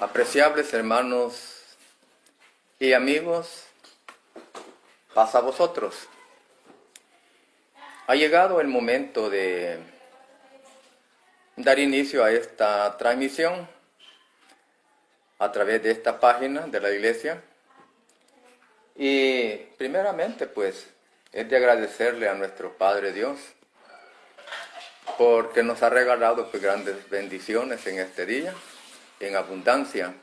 Apreciables hermanos y amigos, paz a vosotros. Ha llegado el momento de dar inicio a esta transmisión a través de esta página de la iglesia. Y primeramente, pues, es de agradecerle a nuestro Padre Dios porque nos ha regalado pues, grandes bendiciones en este día, en abundancia.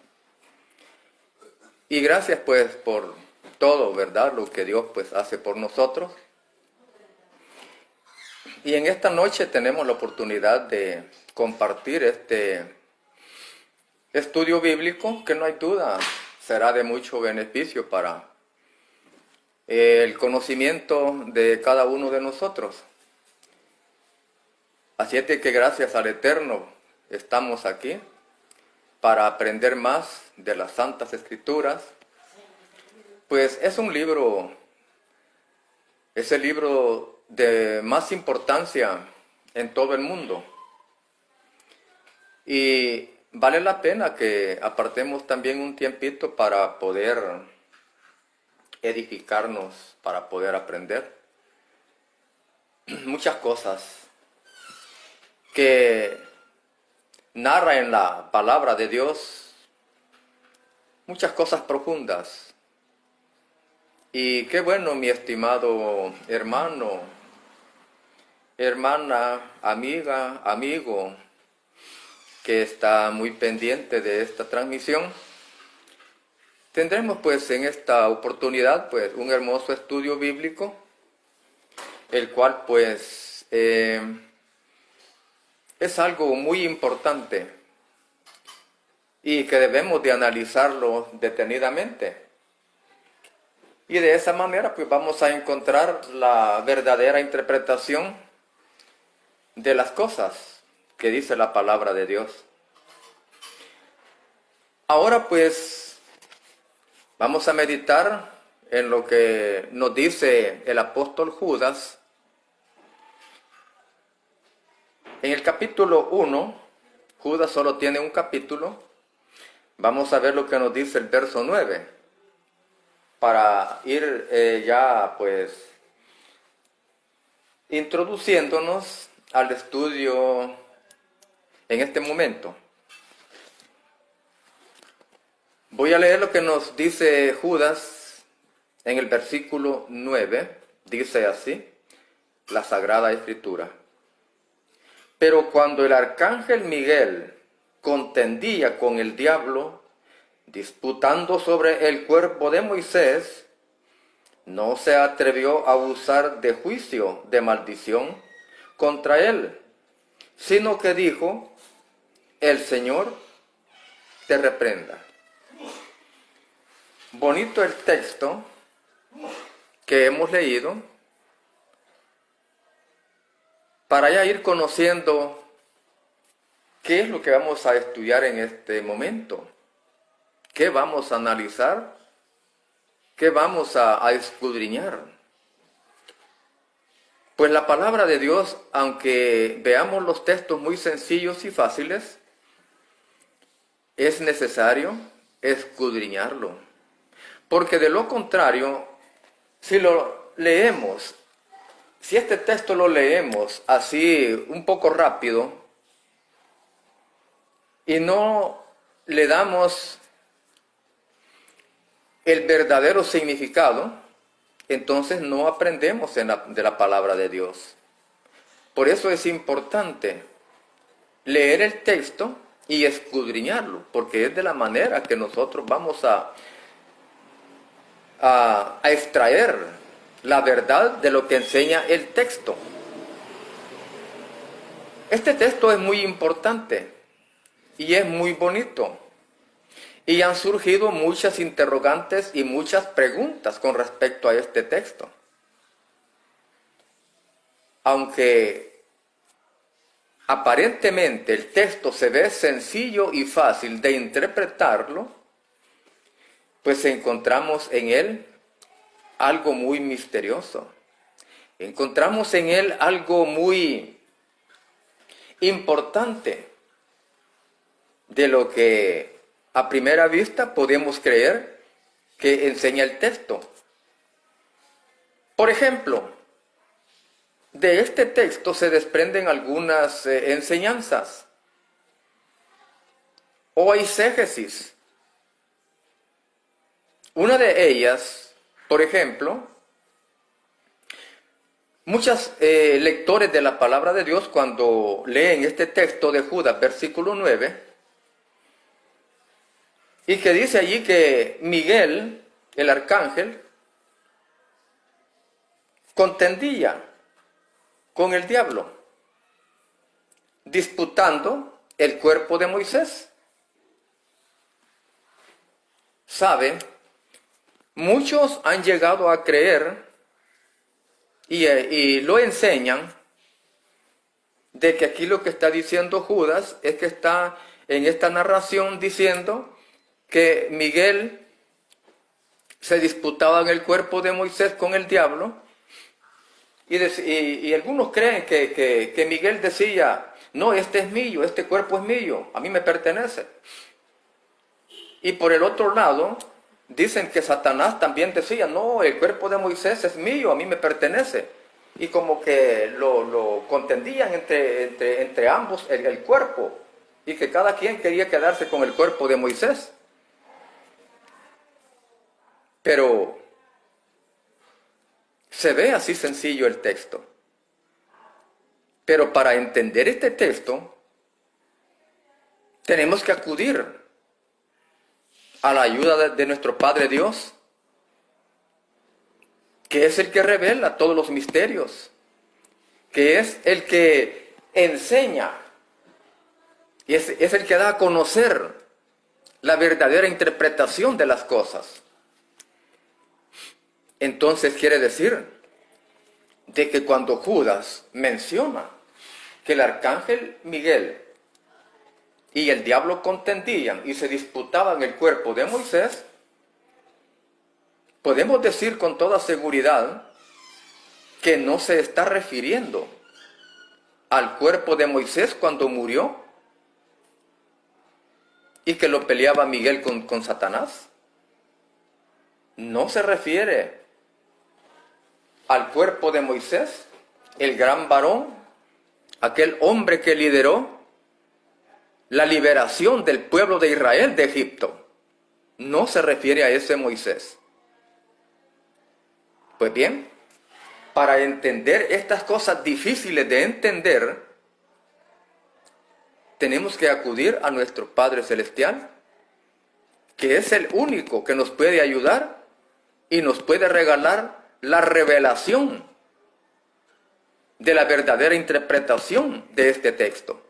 Y gracias pues por todo, ¿verdad? Lo que Dios pues hace por nosotros. Y en esta noche tenemos la oportunidad de compartir este estudio bíblico que no hay duda será de mucho beneficio para el conocimiento de cada uno de nosotros. Así es de que gracias al Eterno estamos aquí para aprender más de las Santas Escrituras. Pues es un libro, es el libro de más importancia en todo el mundo. Y vale la pena que apartemos también un tiempito para poder edificarnos, para poder aprender muchas cosas que narra en la palabra de Dios, muchas cosas profundas. Y qué bueno, mi estimado hermano, hermana, amiga, amigo, que está muy pendiente de esta transmisión. Tendremos pues en esta oportunidad pues un hermoso estudio bíblico, el cual pues es algo muy importante y que debemos de analizarlo detenidamente. Y de esa manera pues vamos a encontrar la verdadera interpretación de las cosas que dice la palabra de Dios. Ahora pues vamos a meditar en lo que nos dice el apóstol Judas. En el capítulo 1, Judas solo tiene un capítulo. Vamos a ver lo que nos dice el verso 9. Para ir ya pues introduciéndonos al estudio en este momento. Voy a leer lo que nos dice Judas en el versículo 9. Dice así la Sagrada Escritura. Pero cuando el arcángel Miguel contendía con el diablo, disputando sobre el cuerpo de Moisés, no se atrevió a usar de juicio de maldición contra él, sino que dijo, el Señor te reprenda. Bonito el texto que hemos leído, para ya ir conociendo qué es lo que vamos a estudiar en este momento. ¿Qué vamos a analizar? ¿Qué vamos a escudriñar? Pues la palabra de Dios, aunque veamos los textos muy sencillos y fáciles, es necesario escudriñarlo. Porque de lo contrario, si lo leemos, si este texto lo leemos así un poco rápido y no le damos el verdadero significado, entonces no aprendemos de la palabra de Dios. Por eso es importante leer el texto y escudriñarlo, porque es de la manera que nosotros vamos a extraer la verdad de lo que enseña el texto. Este texto es muy importante y es muy bonito. Y han surgido muchas interrogantes y muchas preguntas con respecto a este texto. Aunque aparentemente el texto se ve sencillo y fácil de interpretarlo, pues encontramos en él algo muy misterioso. Encontramos en él algo muy importante de lo que a primera vista podemos creer que enseña el texto. Por ejemplo, de este texto se desprenden algunas enseñanzas o exégesis. Una de ellas, por ejemplo, muchos lectores de la palabra de Dios, cuando leen este texto de Judas, versículo 9, y que dice allí que Miguel, el arcángel, contendía con el diablo, disputando el cuerpo de Moisés. ¿Sabe? Muchos han llegado a creer y lo enseñan de que aquí lo que está diciendo Judas es que está en esta narración diciendo que Miguel se disputaba en el cuerpo de Moisés con el diablo y algunos creen que Miguel decía, no, este es mío, este cuerpo es mío, a mí me pertenece. Y por el otro lado, dicen que Satanás también decía, no, el cuerpo de Moisés es mío, a mí me pertenece. Y como que lo contendían entre ambos el cuerpo, y que cada quien quería quedarse con el cuerpo de Moisés. Pero se ve así sencillo el texto. Pero para entender este texto, tenemos que acudir a la ayuda de nuestro Padre Dios, que es el que revela todos los misterios, que es el que enseña, y es el que da a conocer la verdadera interpretación de las cosas. Entonces quiere decir de que cuando Judas menciona que el arcángel Miguel y el diablo contendían y se disputaban el cuerpo de Moisés, podemos decir con toda seguridad que no se está refiriendo al cuerpo de Moisés cuando murió y que lo peleaba Miguel con Satanás. No se refiere al cuerpo de Moisés, el gran varón, aquel hombre que lideró la liberación del pueblo de Israel de Egipto. No se refiere a ese Moisés. Pues bien, para entender estas cosas difíciles de entender, tenemos que acudir a nuestro Padre Celestial, que es el único que nos puede ayudar y nos puede regalar la revelación de la verdadera interpretación de este texto.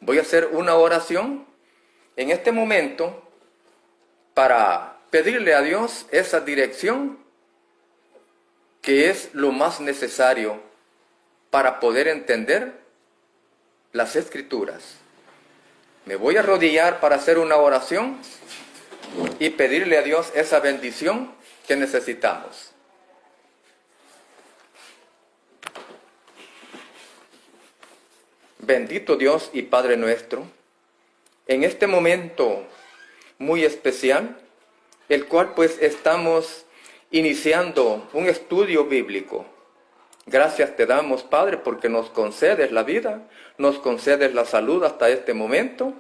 Voy a hacer una oración en este momento para pedirle a Dios esa dirección que es lo más necesario para poder entender las Escrituras. Me voy a arrodillar para hacer una oración y pedirle a Dios esa bendición que necesitamos. Bendito Dios y Padre nuestro, en este momento muy especial, el cual pues estamos iniciando un estudio bíblico. Gracias te damos, Padre, porque nos concedes la vida, nos concedes la salud hasta este momento,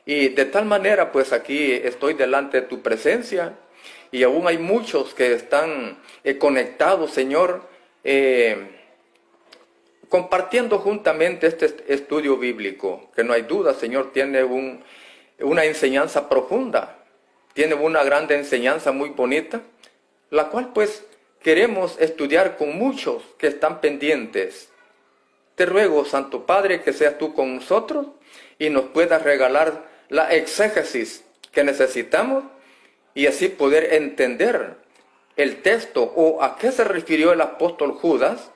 y de tal manera pues aquí estoy delante de tu presencia, y aún hay muchos que están conectados, Señor, compartiendo juntamente este estudio bíblico, que no hay duda, Señor, tiene una enseñanza profunda, tiene una grande enseñanza muy bonita, la cual pues queremos estudiar con muchos que están pendientes. Te ruego, Santo Padre, que seas tú con nosotros y nos puedas regalar la exégesis que necesitamos y así poder entender el texto o a qué se refirió el apóstol Judas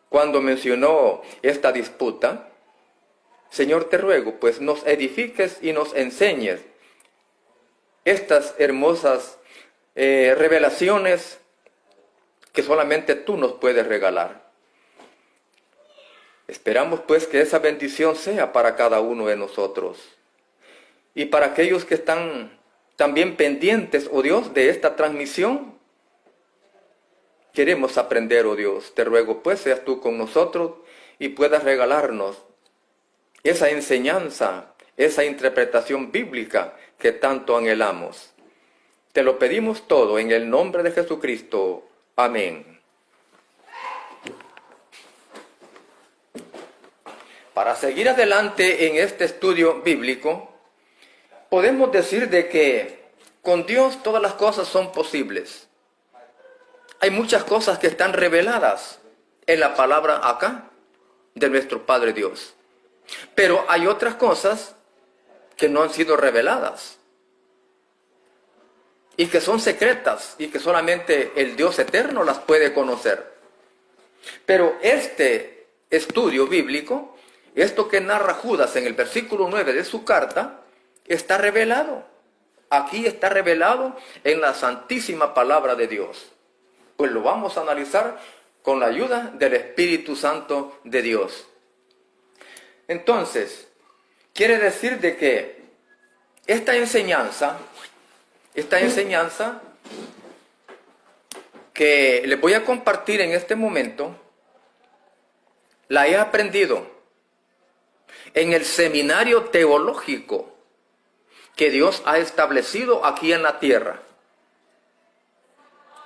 cuando mencionó esta disputa. Señor, te ruego, pues nos edifiques y nos enseñes estas hermosas revelaciones que solamente tú nos puedes regalar. Esperamos pues que esa bendición sea para cada uno de nosotros. Y para aquellos que están también pendientes, oh Dios, de esta transmisión, queremos aprender, oh Dios. Te ruego, pues, seas tú con nosotros y puedas regalarnos esa enseñanza, esa interpretación bíblica que tanto anhelamos. Te lo pedimos todo en el nombre de Jesucristo. Amén. Para seguir adelante en este estudio bíblico, podemos decir de que con Dios todas las cosas son posibles. Hay muchas cosas que están reveladas en la palabra acá de nuestro Padre Dios. Pero hay otras cosas que no han sido reveladas y que son secretas y que solamente el Dios eterno las puede conocer. Pero este estudio bíblico, esto que narra Judas en el versículo 9 de su carta, está revelado. Aquí está revelado en la santísima palabra de Dios. Pues lo vamos a analizar con la ayuda del Espíritu Santo de Dios. Entonces, quiere decir de que esta enseñanza que les voy a compartir en este momento, la he aprendido en el seminario teológico que Dios ha establecido aquí en la tierra.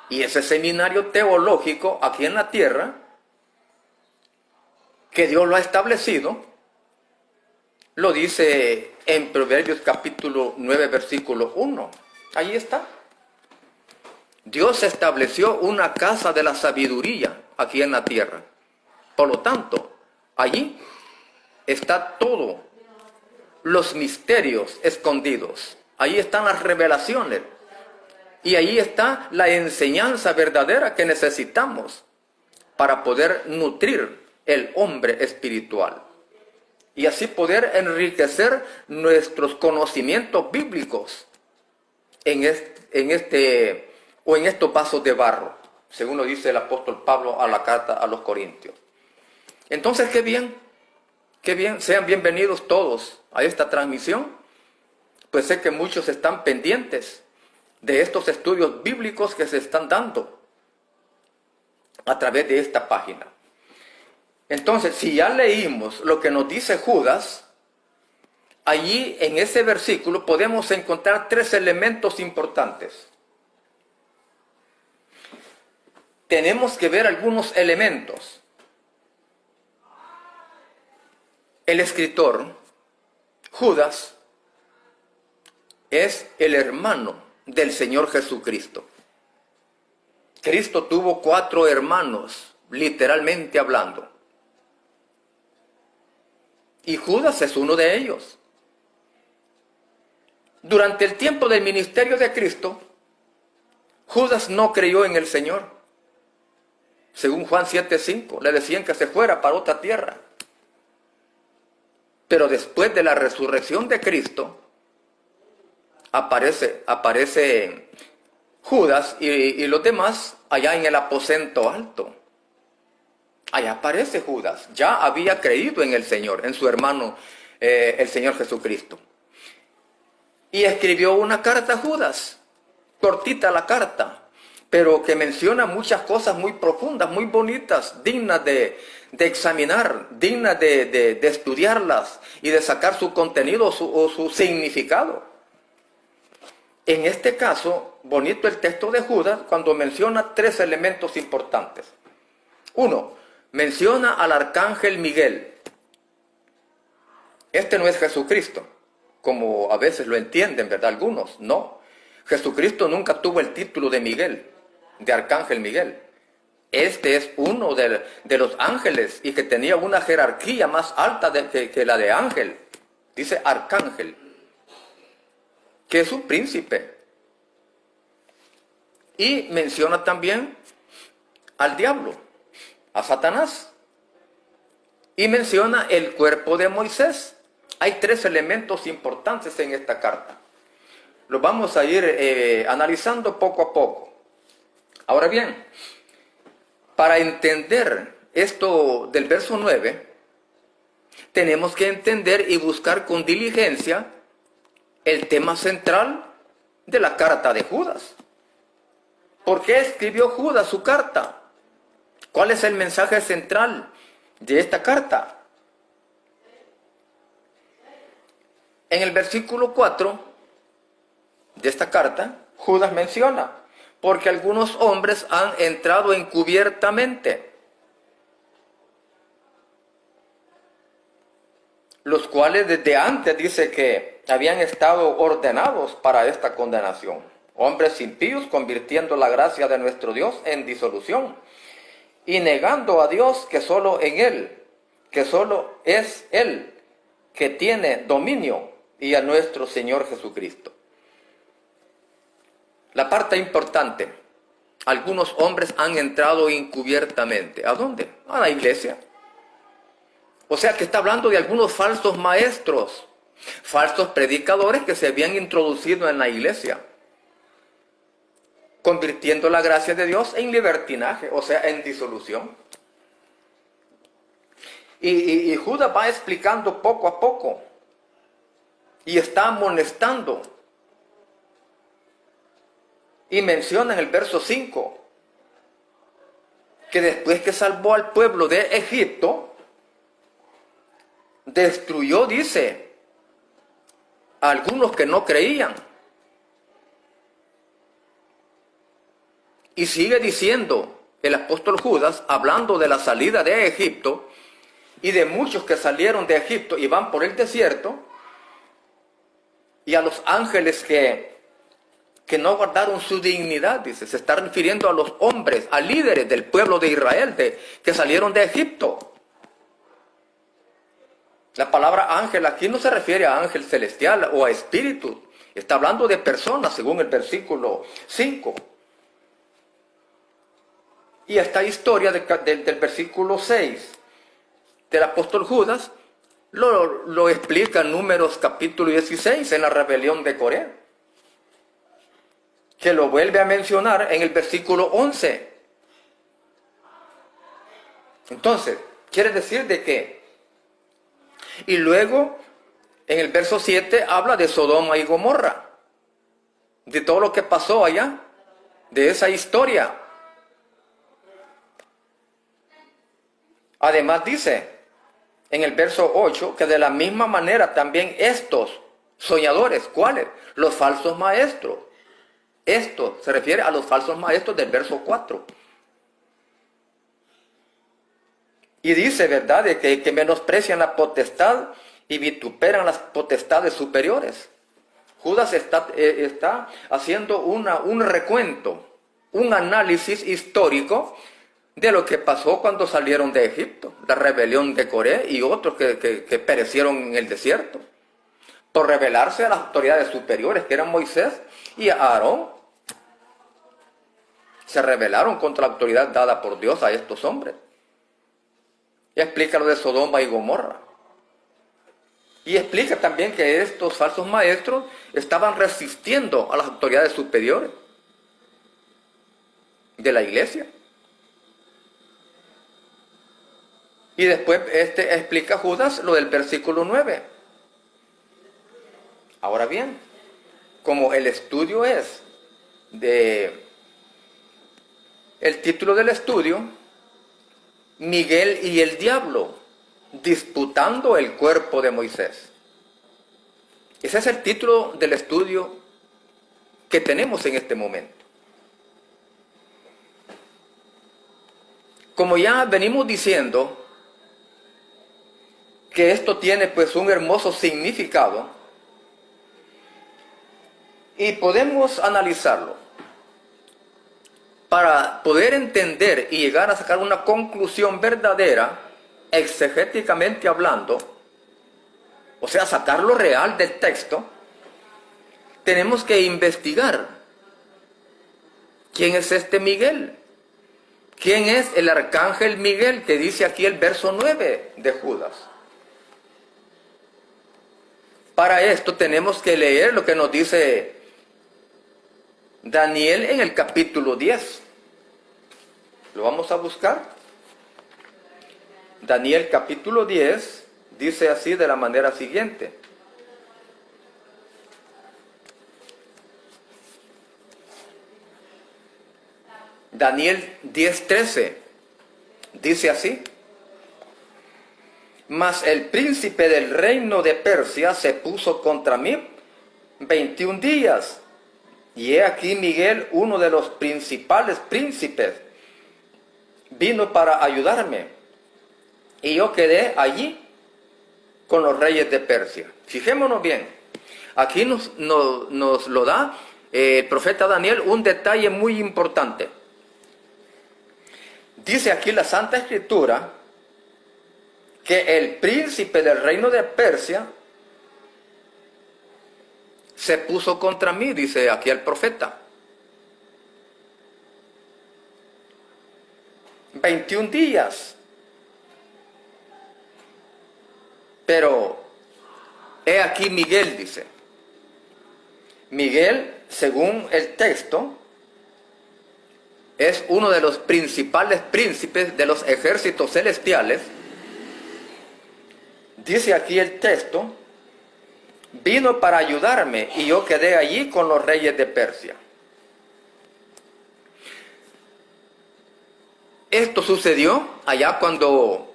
Y ese seminario teológico aquí en la tierra, que Dios lo ha establecido, lo dice en Proverbios capítulo 9, versículo 1. Ahí está. Dios estableció una casa de la sabiduría aquí en la tierra. Por lo tanto, allí está todo, los misterios escondidos. Ahí están las revelaciones. Y ahí está la enseñanza verdadera que necesitamos para poder nutrir el hombre espiritual. Y así poder enriquecer nuestros conocimientos bíblicos en estos vasos de barro, según lo dice el apóstol Pablo a la carta a los Corintios. Entonces, qué bien, sean bienvenidos todos a esta transmisión, pues sé que muchos están pendientes de estos estudios bíblicos que se están dando a través de esta página. Entonces, si ya leímos lo que nos dice Judas, allí en ese versículo podemos encontrar 3 elementos importantes. Tenemos que ver algunos elementos. El escritor, Judas, es el hermano del Señor Jesucristo. Cristo tuvo 4 hermanos, literalmente hablando. Y Judas es uno de ellos. Durante el tiempo del ministerio de Cristo, Judas no creyó en el Señor. Según Juan 7:5, le decían que se fuera para otra tierra. Pero después de la resurrección de Cristo, aparece Judas y los demás allá en el aposento alto. Allá aparece Judas. Ya había creído en el Señor, en su hermano, el Señor Jesucristo. Y escribió una carta a Judas, cortita la carta, pero que menciona muchas cosas muy profundas, muy bonitas, dignas de examinar, dignas de estudiarlas y de sacar su contenido o su significado. En este caso, bonito el texto de Judas cuando menciona 3 elementos importantes. 1, menciona al arcángel Miguel. Este no es Jesucristo, como a veces lo entienden, ¿verdad? Algunos, no. Jesucristo nunca tuvo el título de Miguel, de arcángel Miguel. Este es uno de los ángeles y que tenía una jerarquía más alta que la de ángel. Dice arcángel, que es un príncipe. Y menciona también al diablo, a Satanás. Y menciona el cuerpo de Moisés. Hay 3 elementos importantes en esta carta. Los vamos a ir analizando poco a poco. Ahora bien, para entender esto del verso 9, tenemos que entender y buscar con diligencia el tema central de la carta de Judas. ¿Por qué escribió Judas su carta? ¿Cuál es el mensaje central de esta carta? En el versículo 4 de esta carta, Judas menciona, porque algunos hombres han entrado encubiertamente, los cuales desde antes dice que habían estado ordenados para esta condenación. Hombres impíos convirtiendo la gracia de nuestro Dios en disolución y negando a Dios que solo en Él, que solo es Él que tiene dominio, y a nuestro Señor Jesucristo. La parte importante, algunos hombres han entrado encubiertamente. ¿A dónde? A la iglesia. O sea que está hablando de algunos falsos maestros, falsos predicadores que se habían introducido en la iglesia, convirtiendo la gracia de Dios en libertinaje, o sea, en disolución. Y Judas va explicando poco a poco y está amonestando. Y menciona en el verso 5 que después que salvó al pueblo de Egipto, destruyó, dice, a algunos que no creían. Y sigue diciendo el apóstol Judas, hablando de la salida de Egipto y de muchos que salieron de Egipto y van por el desierto, y a los ángeles que no guardaron su dignidad, dice. Se está refiriendo a los hombres, a líderes del pueblo de Israel que salieron de Egipto. La palabra ángel aquí no se refiere a ángel celestial o a espíritu. Está hablando de personas, según el versículo 5. Y esta historia del versículo 6 del apóstol Judas lo explica en Números capítulo 16, en la rebelión de Coré, que lo vuelve a mencionar en el versículo 11. Entonces, quiere decir de que, y luego en el verso 7 habla de Sodoma y Gomorra, de todo lo que pasó allá, de esa historia. Además dice en el verso 8 que de la misma manera también estos soñadores, ¿cuáles? Los falsos maestros. Esto se refiere a los falsos maestros del verso 4. Y dice, ¿verdad?, de que menosprecian la potestad y vituperan las potestades superiores. Judas está haciendo un recuento, un análisis histórico de lo que pasó cuando salieron de Egipto, la rebelión de Coré y otros que perecieron en el desierto, por rebelarse a las autoridades superiores, que eran Moisés y Aarón. Se rebelaron contra la autoridad dada por Dios a estos hombres. Y explica lo de Sodoma y Gomorra. Y explica también que estos falsos maestros estaban resistiendo a las autoridades superiores de la iglesia. Y después explica Judas lo del versículo 9. Ahora bien, como el estudio es el título del estudio, Miguel y el diablo disputando el cuerpo de Moisés. Ese es el título del estudio que tenemos en este momento. Como ya venimos diciendo, que esto tiene pues un hermoso significado y podemos analizarlo para poder entender y llegar a sacar una conclusión verdadera, exegéticamente hablando, o sea, sacar lo real del texto. Tenemos que investigar quién es este Miguel, quién es el arcángel Miguel que dice aquí el verso 9 de Judas. Para esto tenemos que leer lo que nos dice Daniel en el capítulo 10. Lo vamos a buscar. Daniel capítulo 10 dice así de la manera siguiente. Daniel 10:13 dice así: mas el príncipe del reino de Persia se puso contra mí 21 días. Y he aquí Miguel, uno de los principales príncipes, vino para ayudarme. Y yo quedé allí con los reyes de Persia. Fijémonos bien. Aquí nos lo da el profeta Daniel un detalle muy importante. Dice aquí la Santa Escritura que el príncipe del reino de Persia se puso contra mí, dice aquí el profeta. 21 días. Pero he aquí Miguel, dice. Miguel, según el texto, es uno de los principales príncipes de los ejércitos celestiales. Dice aquí el texto: vino para ayudarme y yo quedé allí con los reyes de Persia. Esto sucedió allá cuando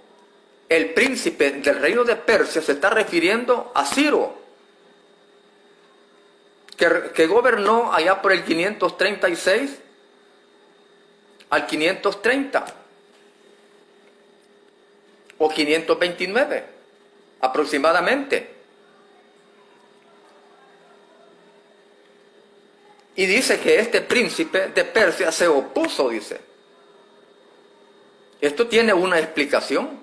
el príncipe del reino de Persia se está refiriendo a Ciro, que gobernó allá por el 536 al 530 o 529 aproximadamente. Y dice que este príncipe de Persia se opuso, dice. Esto tiene una explicación.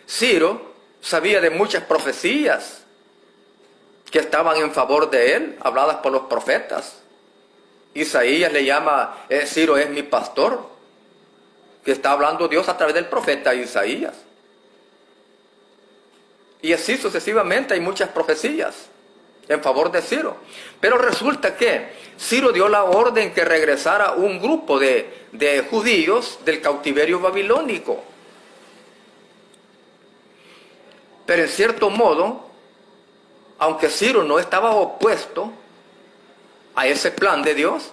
Ciro sabía de muchas profecías que estaban en favor de él, habladas por los profetas. Isaías le llama, Ciro es mi pastor, que está hablando Dios a través del profeta Isaías. Y así sucesivamente hay muchas profecías en favor de Ciro. Pero resulta que Ciro dio la orden que regresara un grupo de judíos del cautiverio babilónico. Pero en cierto modo, aunque Ciro no estaba opuesto a ese plan de Dios,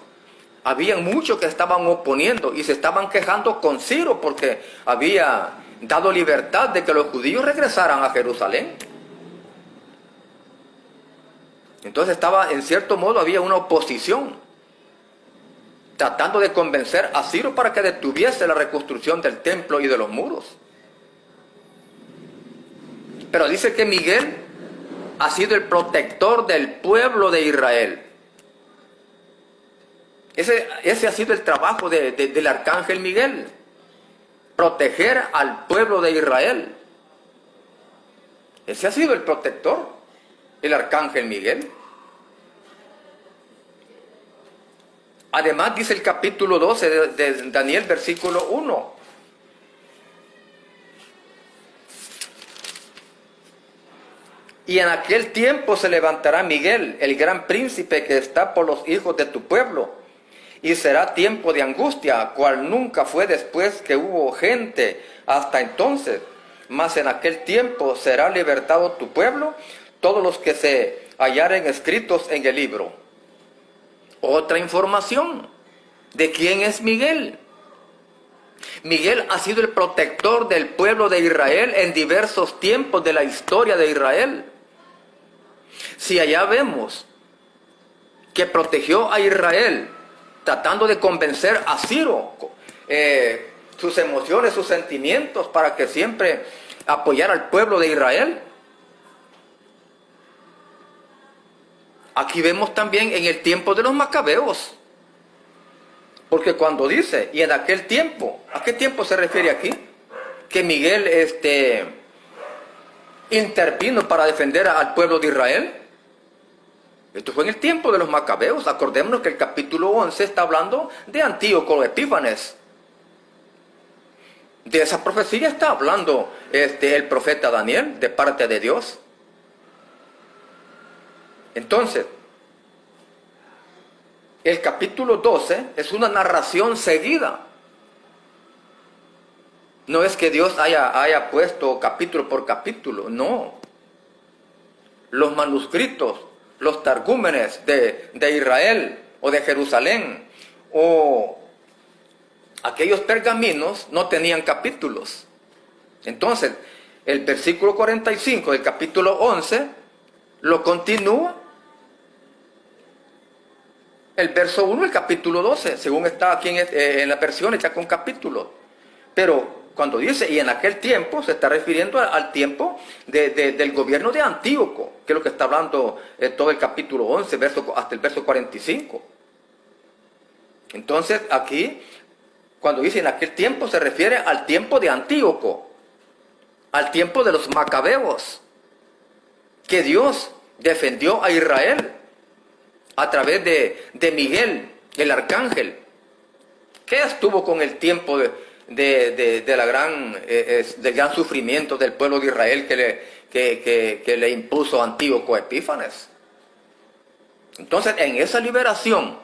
había muchos que estaban oponiendo y se estaban quejando con Ciro porque había dado libertad de que los judíos regresaran a Jerusalén. Entonces en cierto modo había una oposición, tratando de convencer a Ciro para que detuviese la reconstrucción del templo y de los muros. Pero dice que Miguel ha sido el protector del pueblo de Israel. Ese ha sido el trabajo del arcángel Miguel, proteger al pueblo de Israel. Ese ha sido el protector, el arcángel Miguel. Además dice el capítulo 12 de Daniel, versículo 1. Y en aquel tiempo se levantará Miguel, el gran príncipe que está por los hijos de tu pueblo, y será tiempo de angustia, cual nunca fue después que hubo gente hasta entonces. Mas en aquel tiempo será libertado tu pueblo, todos los que se hallaren escritos en el libro. Otra información de quién es Miguel. Miguel ha sido el protector del pueblo de Israel en diversos tiempos de la historia de Israel. Si allá vemos que protegió a Israel tratando de convencer a Ciro, sus emociones, sus sentimientos, para que siempre apoyara al pueblo de Israel. Aquí vemos también en el tiempo de los macabeos, porque cuando dice, y en aquel tiempo, ¿a qué tiempo se refiere aquí? Que Miguel intervino para defender al pueblo de Israel. Esto fue en el tiempo de los macabeos. Acordémonos que el capítulo 11 está hablando de Antíoco Epífanes. De esa profecía está hablando el profeta Daniel de parte de Dios. Entonces, el capítulo 12 es una narración seguida. No es que Dios haya puesto capítulo por capítulo, no. Los manuscritos, los targúmenes de Israel o de Jerusalén o aquellos pergaminos no tenían capítulos. Entonces, el versículo 45 del capítulo 11 lo continúa el verso 1 del capítulo 12, según está aquí en la versión hecha con capítulos. Pero cuando dice, y en aquel tiempo, se está refiriendo al tiempo del gobierno de Antíoco, que es lo que está hablando todo el capítulo 11, hasta el verso 45. Entonces, aquí, cuando dice en aquel tiempo, se refiere al tiempo de Antíoco, al tiempo de los macabeos, que Dios defendió a Israel a través de Miguel, el arcángel, que estuvo con el tiempo del gran sufrimiento del pueblo de Israel que le impuso Antíoco Epífanes. Entonces, en esa liberación,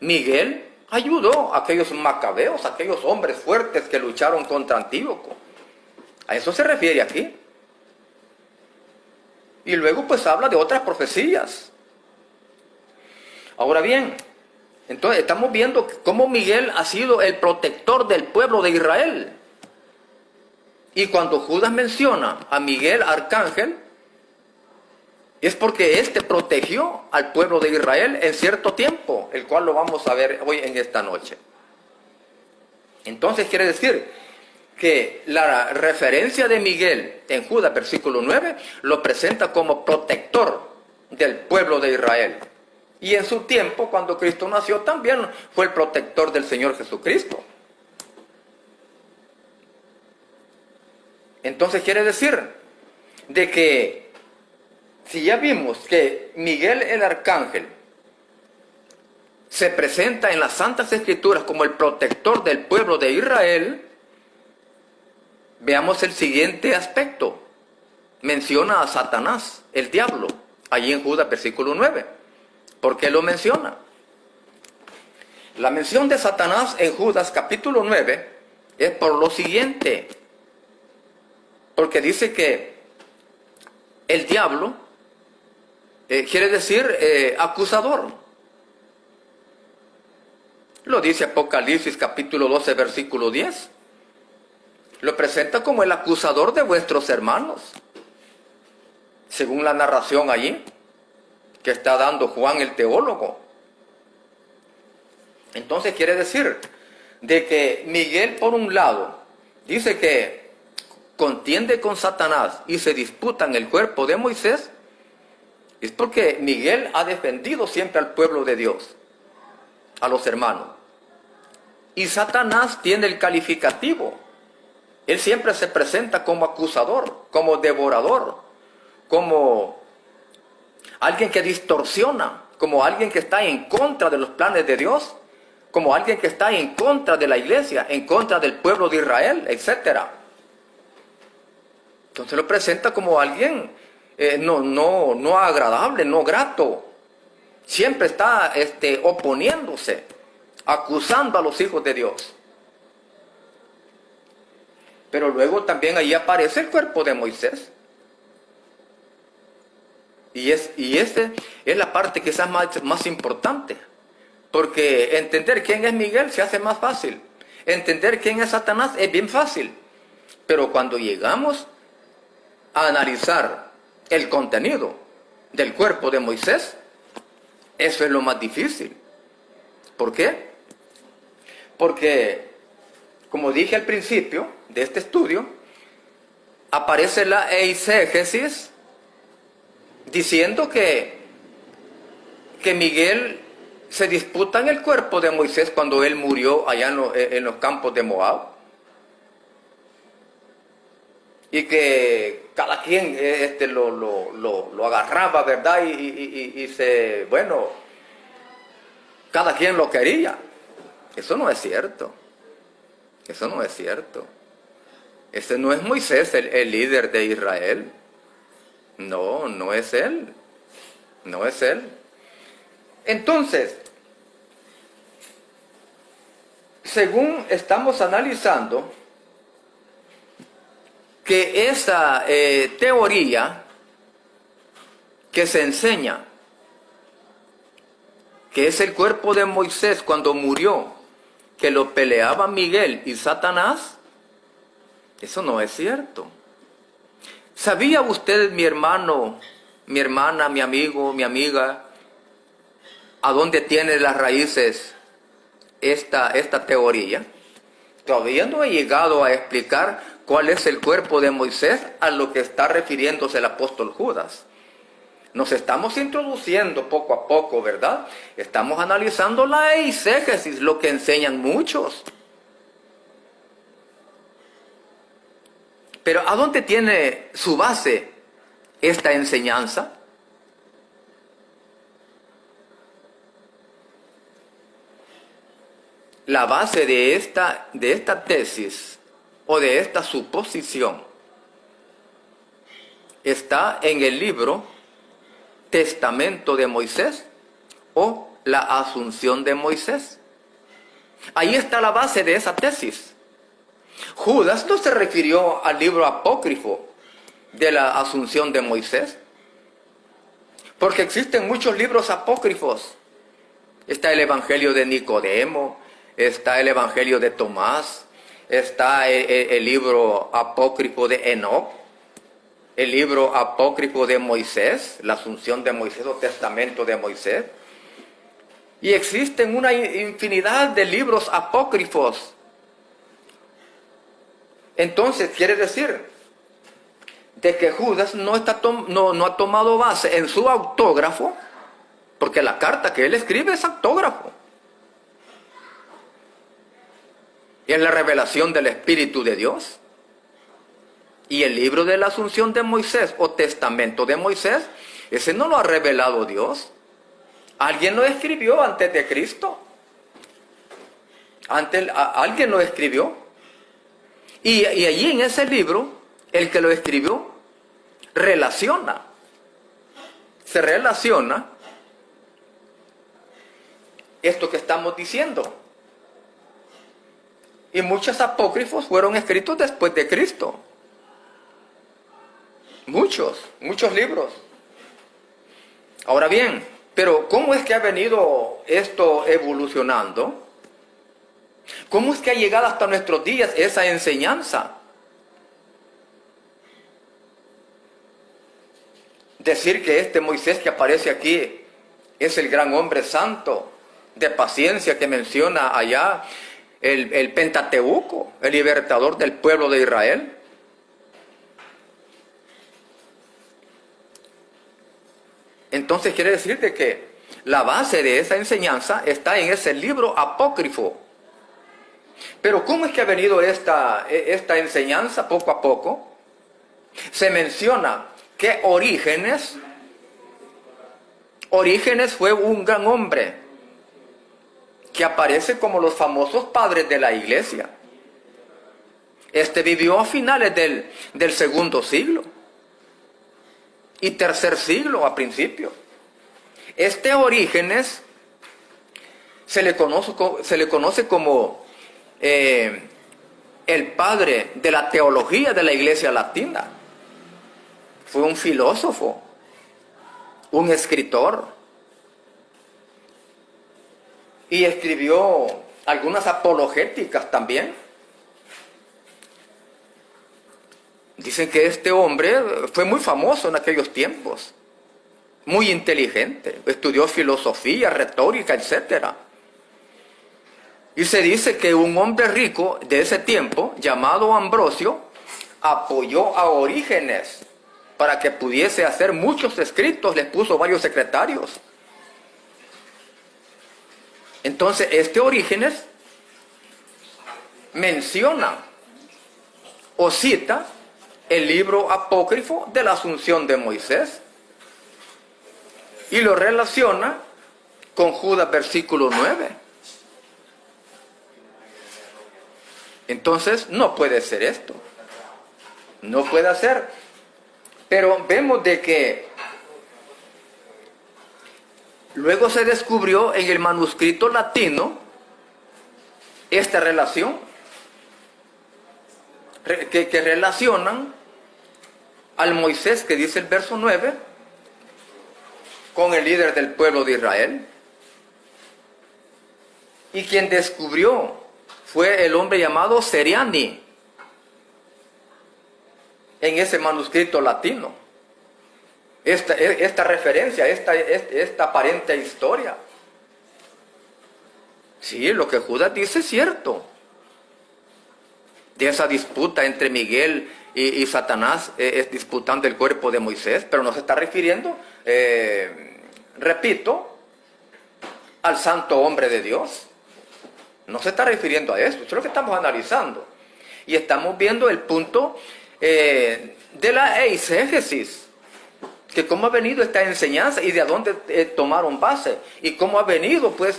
Miguel ayudó a aquellos macabeos, a aquellos hombres fuertes que lucharon contra Antíoco. A eso se refiere aquí. Y luego pues habla de otras profecías. Ahora bien, entonces estamos viendo cómo Miguel ha sido el protector del pueblo de Israel. Y cuando Judas menciona a Miguel arcángel, es porque éste protegió al pueblo de Israel en cierto tiempo, el cual lo vamos a ver hoy en esta noche. Entonces quiere decir que la referencia de Miguel en Judas versículo 9 lo presenta como protector del pueblo de Israel. Y en su tiempo, cuando Cristo nació, también fue el protector del Señor Jesucristo. Entonces quiere decir de que si ya vimos que Miguel el arcángel se presenta en las Santas Escrituras como el protector del pueblo de Israel, veamos el siguiente aspecto. Menciona a Satanás, el diablo, allí en Judas versículo 9. ¿Por qué lo menciona? La mención de Satanás en Judas capítulo 9 es por lo siguiente. Porque dice que el diablo quiere decir acusador. Lo dice Apocalipsis capítulo 12 versículo 10. Lo presenta como el acusador de vuestros hermanos. Según la narración allí que está dando Juan el teólogo. Entonces quiere decir de que Miguel por un lado dice que contiende con Satanás y se disputa en el cuerpo de Moisés, es porque Miguel ha defendido siempre al pueblo de Dios, a los hermanos. Y Satanás tiene el calificativo. Él siempre se presenta como acusador, como devorador, como alguien que distorsiona, como alguien que está en contra de los planes de Dios, como alguien que está en contra de la iglesia, en contra del pueblo de Israel, etc. Entonces lo presenta como alguien no agradable, no grato. Siempre está oponiéndose, acusando a los hijos de Dios. Pero luego también ahí aparece el cuerpo de Moisés. Y esta es la parte quizás más importante, porque entender quién es Miguel se hace más fácil, entender quién es Satanás es bien fácil, pero cuando llegamos a analizar el contenido del cuerpo de Moisés, eso es lo más difícil. ¿Por qué? Porque, como dije al principio de este estudio, aparece la eisegesis diciendo que Miguel se disputa en el cuerpo de Moisés cuando él murió allá en los campos de Moab. Y que cada quien lo agarraba, ¿verdad? Cada quien lo quería. Eso no es cierto. Eso no es cierto. Ese no es Moisés el líder de Israel. No, no es él. No es él. Entonces, según estamos analizando, que esa teoría que se enseña, que es el cuerpo de Moisés cuando murió que lo peleaban Miguel y Satanás, eso no es cierto. ¿Sabía usted, mi hermano, mi hermana, mi amigo, mi amiga, a dónde tiene las raíces esta teoría? Todavía no he llegado a explicar cuál es el cuerpo de Moisés a lo que está refiriéndose el apóstol Judas. Nos estamos introduciendo poco a poco, ¿verdad? Estamos analizando la eisegesis, lo que enseñan muchos. Pero ¿a dónde tiene su base esta enseñanza? La base de esta tesis o de esta suposición está en el libro Testamento de Moisés o la Asunción de Moisés. Ahí está la base de esa tesis. Judas no se refirió al libro apócrifo de la Asunción de Moisés, porque existen muchos libros apócrifos. Está el Evangelio de Nicodemo, está el Evangelio de Tomás, está el libro apócrifo de Enoc, el libro apócrifo de Moisés, la Asunción de Moisés o Testamento de Moisés. Y existen una infinidad de libros apócrifos. Entonces quiere decir de que Judas no ha tomado base en su autógrafo, porque la carta que él escribe es autógrafo. Y es la revelación del Espíritu de Dios. Y el libro de la Asunción de Moisés o Testamento de Moisés, ese no lo ha revelado Dios. Alguien lo escribió antes de Cristo. Alguien lo escribió. Y allí en ese libro, el que lo escribió, se relaciona esto que estamos diciendo. Y muchos apócrifos fueron escritos después de Cristo. Muchos libros. Ahora bien, pero ¿cómo es que ha venido esto evolucionando? ¿Cómo es que ha llegado hasta nuestros días esa enseñanza? Decir que este Moisés que aparece aquí es el gran hombre santo, de paciencia que menciona allá el Pentateuco, el libertador del pueblo de Israel. Entonces quiere decir de que la base de esa enseñanza está en ese libro apócrifo. Pero ¿cómo es que ha venido esta enseñanza poco a poco? Se menciona que Orígenes fue un gran hombre que aparece como los famosos padres de la iglesia. Este vivió a finales del segundo siglo y tercer siglo a principio. Este Orígenes se le conoce como el padre de la teología de la iglesia latina. Fue un filósofo, un escritor, y escribió algunas apologéticas también. Dicen que este hombre fue muy famoso en aquellos tiempos, muy inteligente, estudió filosofía, retórica, etc. Y se dice que un hombre rico de ese tiempo, llamado Ambrosio, apoyó a Orígenes para que pudiese hacer muchos escritos, les puso varios secretarios. Entonces, este Orígenes menciona o cita el libro apócrifo de la Asunción de Moisés y lo relaciona con Judas versículo 9. Entonces, no puede ser esto. No puede ser. Pero vemos de que luego se descubrió en el manuscrito latino esta relación, que relacionan al Moisés que dice el verso 9 con el líder del pueblo de Israel. Y quien descubrió fue el hombre llamado Seriani, en ese manuscrito latino. Esta referencia, esta aparente historia. Sí, lo que Judas dice es cierto. De esa disputa entre Miguel y Satanás, es disputando el cuerpo de Moisés, pero no se está refiriendo, repito, al santo hombre de Dios. No se está refiriendo a eso, eso es lo que estamos analizando. Y estamos viendo el punto de la eisegesis, que cómo ha venido esta enseñanza y de dónde tomaron base, y cómo ha venido, pues,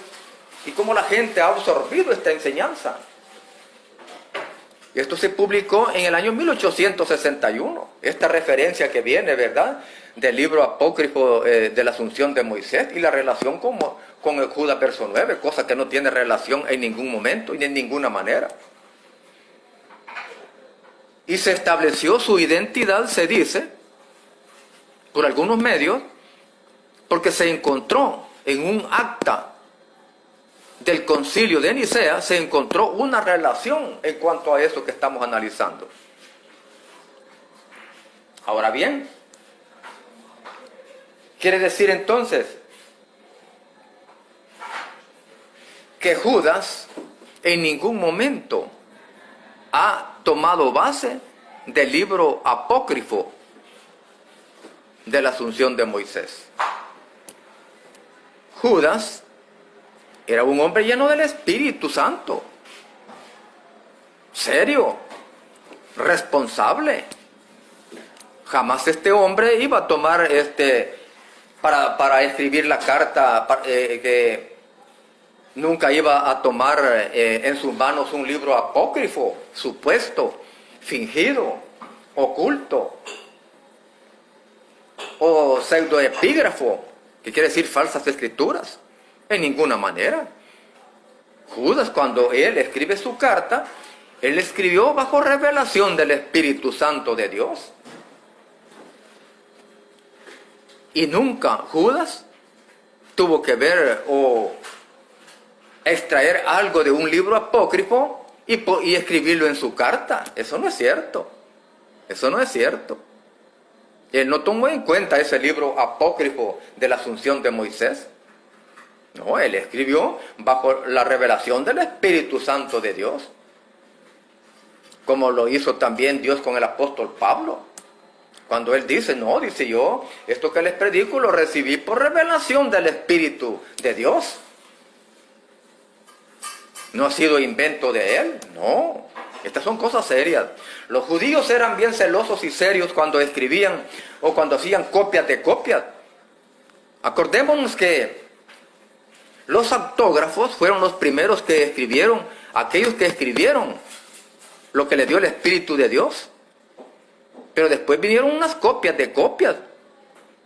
y cómo la gente ha absorbido esta enseñanza. Esto se publicó en el año 1861, esta referencia que viene, ¿verdad?, del libro apócrifo de la Asunción de Moisés y la relación con el Judas verso 9, cosa que no tiene relación en ningún momento y de ninguna manera. Y se estableció su identidad, se dice, por algunos medios, porque se encontró en un acta del concilio de Nicea, se encontró una relación en cuanto a eso que estamos analizando. Ahora bien, quiere decir entonces que Judas en ningún momento ha tomado base del libro apócrifo de la Asunción de Moisés. Judas era un hombre lleno del Espíritu Santo, serio, responsable. Jamás este hombre iba a tomar para escribir la carta, que nunca iba a tomar en sus manos un libro apócrifo, supuesto, fingido, oculto, o pseudoepígrafo, que quiere decir falsas escrituras. En ninguna manera. Judas, cuando él escribe su carta, él escribió bajo revelación del Espíritu Santo de Dios. Y nunca Judas tuvo que ver o extraer algo de un libro apócrifo y escribirlo en su carta. Eso no es cierto. Eso no es cierto. Él no tomó en cuenta ese libro apócrifo de la Asunción de Moisés. No, él escribió bajo la revelación del Espíritu Santo de Dios, como lo hizo también Dios con el apóstol Pablo, cuando él dice, no, dice yo, esto que les predico lo recibí por revelación del Espíritu de Dios. No ha sido invento de él, no, estas son cosas serias. Los judíos eran bien celosos y serios cuando escribían o cuando hacían copias de copias. Acordémonos que los autógrafos fueron los primeros que escribieron, aquellos que escribieron lo que le dio el Espíritu de Dios. Pero después vinieron unas copias de copias,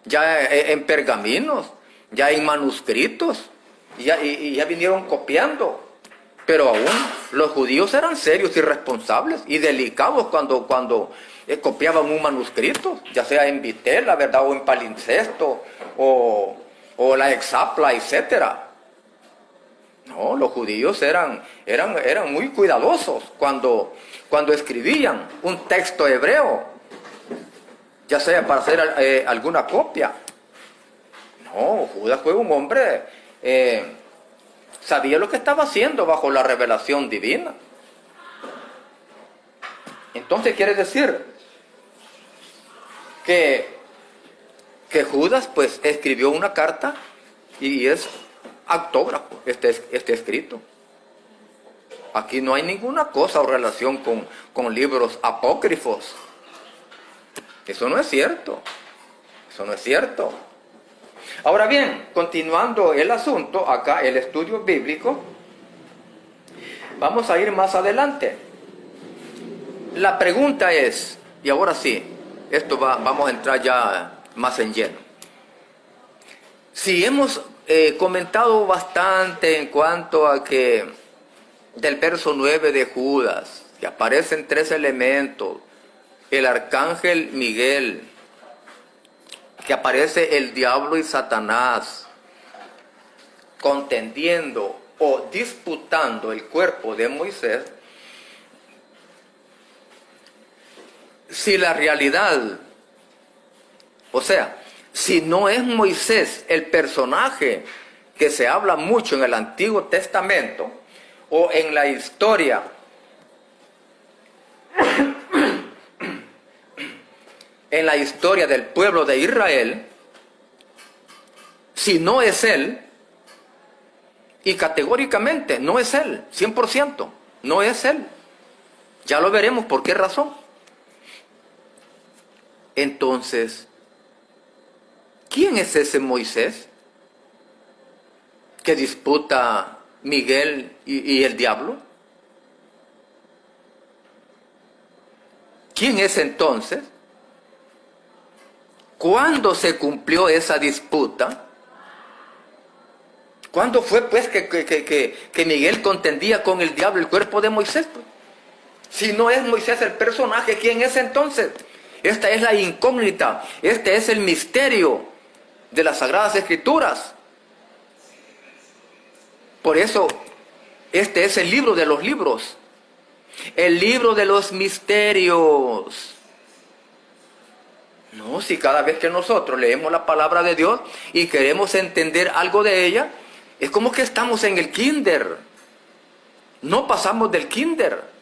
ya en pergaminos, ya en manuscritos, y ya vinieron copiando. Pero aún los judíos eran serios y responsables y delicados cuando copiaban un manuscrito, ya sea en vitela, ¿verdad?, o en palincesto, o la hexapla, etcétera. No, los judíos eran muy cuidadosos cuando escribían un texto hebreo, ya sea para hacer alguna copia. No, Judas fue un hombre, sabía lo que estaba haciendo bajo la revelación divina. Entonces quiere decir que Judas pues escribió una carta y es autógrafo, este escrito. Aquí no hay ninguna cosa o relación con libros apócrifos. Eso no es cierto. Eso no es cierto. Ahora bien, continuando el asunto, acá el estudio bíblico, vamos a ir más adelante. La pregunta es, y ahora sí, vamos a entrar ya más en lleno. Si hemos comentado bastante en cuanto a que del verso 9 de Judas, que aparecen tres elementos, el arcángel Miguel, que aparece el diablo y Satanás contendiendo o disputando el cuerpo de Moisés, si la realidad, o sea, si no es Moisés el personaje que se habla mucho en el Antiguo Testamento o en la historia del pueblo de Israel, si no es él, y categóricamente no es él, 100%, no es él, ya lo veremos por qué razón. Entonces, ¿quién es ese Moisés que disputa Miguel y el diablo? ¿Quién es entonces? ¿Cuándo se cumplió esa disputa? ¿Cuándo fue pues que Miguel contendía con el diablo el cuerpo de Moisés? Pues? Si no es Moisés el personaje, ¿quién es entonces? Esta es la incógnita, este es el misterio de las Sagradas Escrituras. Por eso, este es el libro de los libros, el libro de los misterios. No, si cada vez que nosotros leemos la palabra de Dios y queremos entender algo de ella, es como que estamos en el kinder. No pasamos del kinder.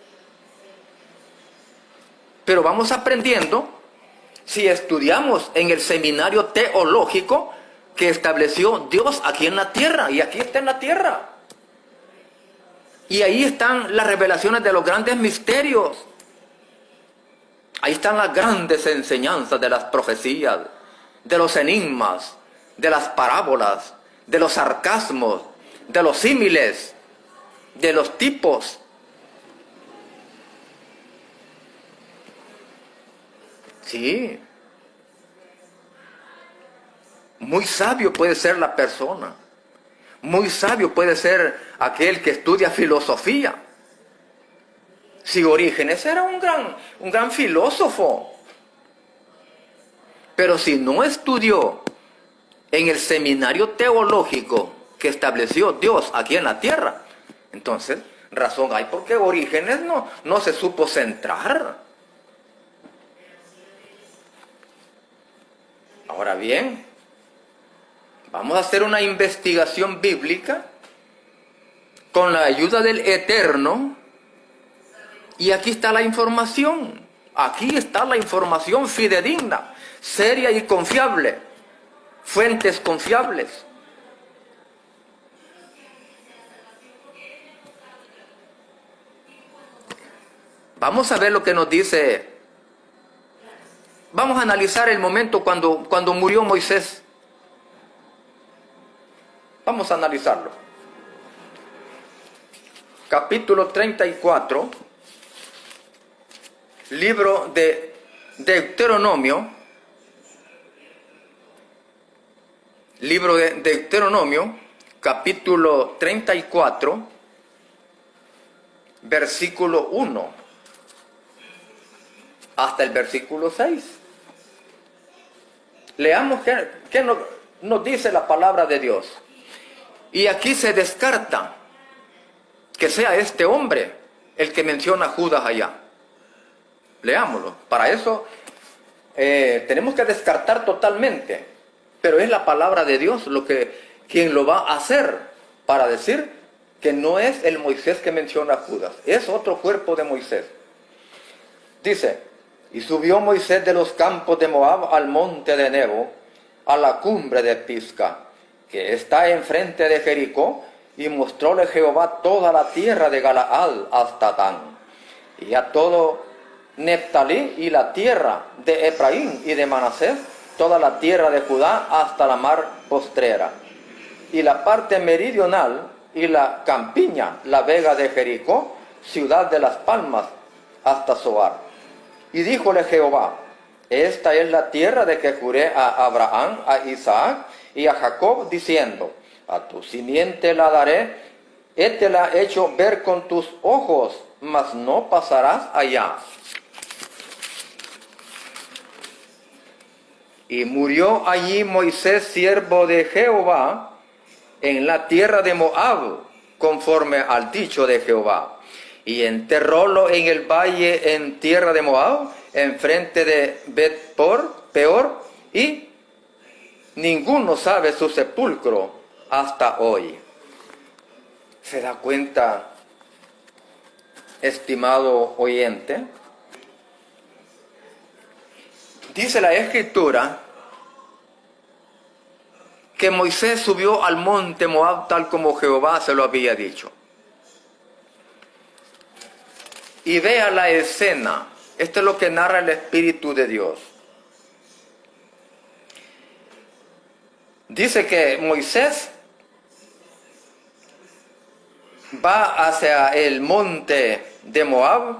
Pero vamos aprendiendo si estudiamos en el seminario teológico que estableció Dios aquí en la tierra. Y aquí está en la tierra. Y ahí están las revelaciones de los grandes misterios. Ahí están las grandes enseñanzas de las profecías, de los enigmas, de las parábolas, de los sarcasmos, de los símiles, de los tipos. Sí. Muy sabio puede ser la persona. Muy sabio puede ser aquel que estudia filosofía. Si Orígenes era un gran filósofo. Pero si no estudió en el seminario teológico que estableció Dios aquí en la tierra, entonces razón hay porque Orígenes no se supo centrar. Ahora bien, vamos a hacer una investigación bíblica con la ayuda del Eterno. Y aquí está la información. Aquí está la información fidedigna, seria y confiable. Fuentes confiables. Vamos a ver lo que nos dice. Vamos a analizar el momento cuando murió Moisés. Vamos a analizarlo. Capítulo 34, libro de Deuteronomio. Libro de Deuteronomio, capítulo 34, versículo 1, hasta el versículo 6. Leamos qué nos dice la palabra de Dios. Y aquí se descarta que sea este hombre el que menciona a Judas allá. Leámoslo. Para eso tenemos que descartar totalmente. Pero es la palabra de Dios quien lo va a hacer para decir que no es el Moisés que menciona a Judas. Es otro cuerpo de Moisés. Dice: y subió Moisés de los campos de Moab al monte de Nebo, a la cumbre de Pisga, que está enfrente de Jericó, y mostróle Jehová toda la tierra de Galaad hasta Dan, y a todo Neftalí y la tierra de Efraín y de Manasés, toda la tierra de Judá hasta la mar postrera, y la parte meridional y la campiña, la vega de Jericó, ciudad de las palmas, hasta Zoar. Y díjole Jehová: esta es la tierra de que juré a Abraham, a Isaac y a Jacob, diciendo: a tu simiente la daré, te la he hecho ver con tus ojos, mas no pasarás allá. Y murió allí Moisés, siervo de Jehová, en la tierra de Moab, conforme al dicho de Jehová. Y enterrólo en el valle en tierra de Moab, enfrente de Peor, y ninguno sabe su sepulcro hasta hoy. ¿Se da cuenta, estimado oyente? Dice la Escritura que Moisés subió al monte Moab tal como Jehová se lo había dicho. Y vea la escena. Esto es lo que narra el Espíritu de Dios. Dice que Moisés va hacia el monte de Moab,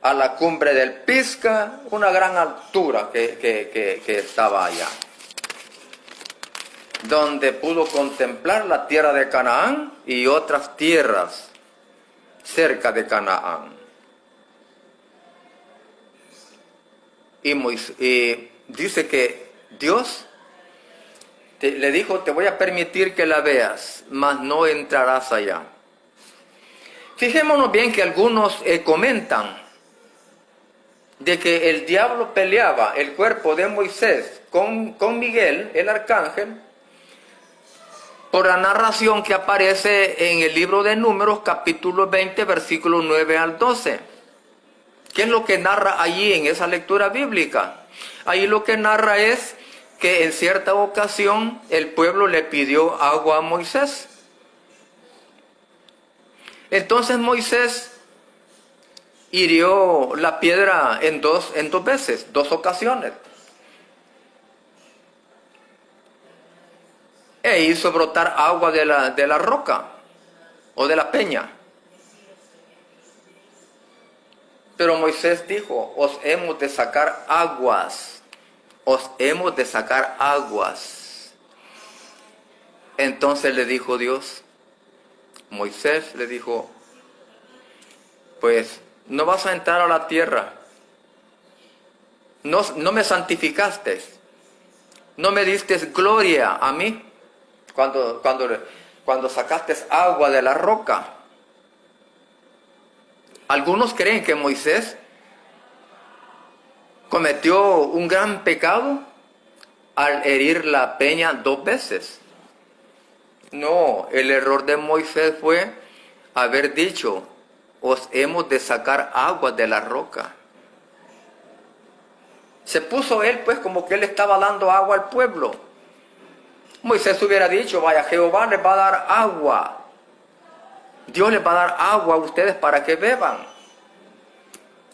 a la cumbre del Pisga, una gran altura que estaba allá, donde pudo contemplar la tierra de Canaán y otras tierras cerca de Canaán. Y dice que Dios le dijo, te voy a permitir que la veas, mas no entrarás allá. Fijémonos bien que algunos comentan de que el diablo peleaba el cuerpo de Moisés con Miguel, el arcángel, por la narración que aparece en el libro de Números, capítulo 20, versículos 9 al 12. ¿Qué es lo que narra allí en esa lectura bíblica? Ahí lo que narra es que en cierta ocasión el pueblo le pidió agua a Moisés. Entonces Moisés hirió la piedra en dos veces, dos ocasiones. E hizo brotar agua de la roca o de la peña. Pero Moisés dijo, os hemos de sacar aguas, os hemos de sacar aguas. Entonces le dijo Dios, Moisés le dijo, pues no vas a entrar a la tierra, no me santificaste, no me diste gloria a mí cuando sacaste agua de la roca. Algunos creen que Moisés cometió un gran pecado al herir la peña 2 veces. No, el error de Moisés fue haber dicho, os hemos de sacar agua de la roca. Se puso él pues como que él estaba dando agua al pueblo. Moisés hubiera dicho, vaya, Jehová les va a dar agua. Dios les va a dar agua a ustedes para que beban.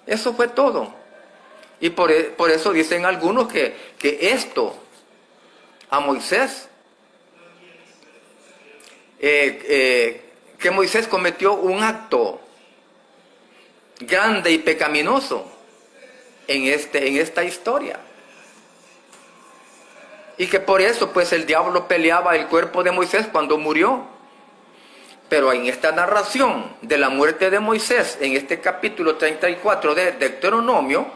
Eso fue todo. Y por eso dicen algunos que esto a Moisés, que Moisés cometió un acto grande y pecaminoso en esta historia. Y que por eso pues el diablo peleaba el cuerpo de Moisés cuando murió. Pero en esta narración de la muerte de Moisés, en este capítulo 34 de Deuteronomio,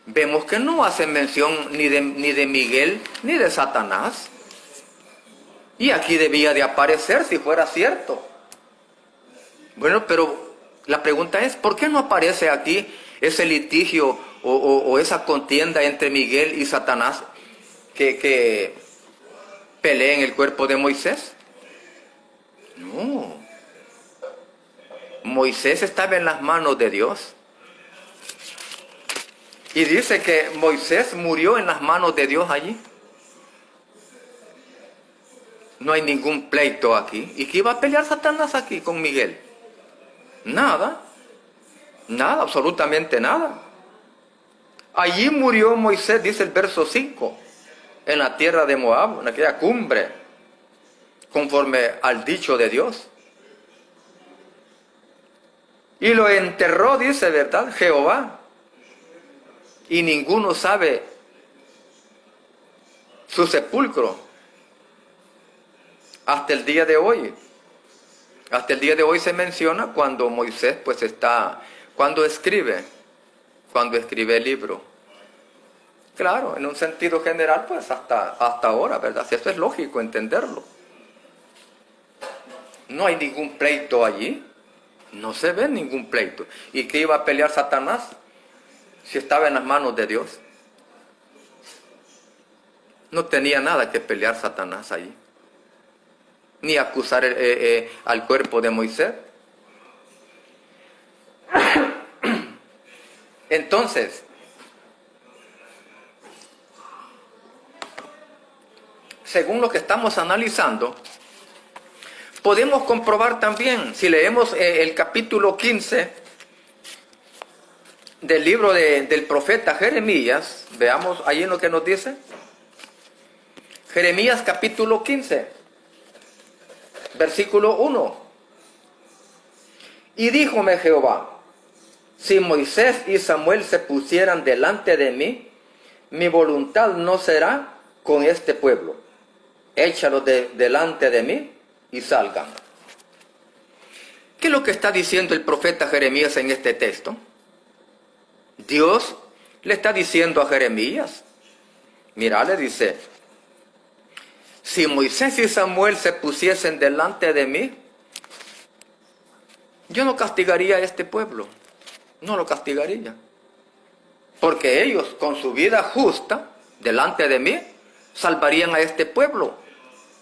vemos que no hace mención ni de Miguel ni de Satanás. Y aquí debía de aparecer si fuera cierto. Bueno, pero la pregunta es, ¿por qué no aparece aquí ese litigio o esa contienda entre Miguel y Satanás que peleen el cuerpo de Moisés? No. Moisés estaba en las manos de Dios. Y dice que Moisés murió en las manos de Dios allí. No hay ningún pleito aquí. ¿Y qué iba a pelear Satanás aquí con Miguel? Nada. Nada, absolutamente nada. Allí murió Moisés, dice el verso 5, en la tierra de Moab, en aquella cumbre, conforme al dicho de Dios. Y lo enterró, dice, ¿verdad? Jehová. Y ninguno sabe su sepulcro hasta el día de hoy. Hasta el día de hoy se menciona cuando Moisés pues cuando escribe el libro. Claro, en un sentido general pues hasta ahora, ¿verdad? Si eso es lógico entenderlo. No hay ningún pleito allí. No se ve ningún pleito. ¿Y qué iba a pelear Satanás si estaba en las manos de Dios? No tenía nada que pelear Satanás allí. Ni acusar al cuerpo de Moisés. Entonces, según lo que estamos analizando, podemos comprobar también, si leemos el capítulo 15 del libro del profeta Jeremías, veamos ahí en lo que nos dice. Jeremías capítulo 15, versículo 1. Y díjome Jehová, si Moisés y Samuel se pusieran delante de mí, mi voluntad no será con este pueblo. Échalos delante de mí y salgan. ¿Qué es lo que está diciendo el profeta Jeremías en este texto? Dios le está diciendo a Jeremías, mira, le dice, si Moisés y Samuel se pusiesen delante de mí, yo no castigaría a este pueblo, no lo castigaría. Porque ellos con su vida justa delante de mí, salvarían a este pueblo.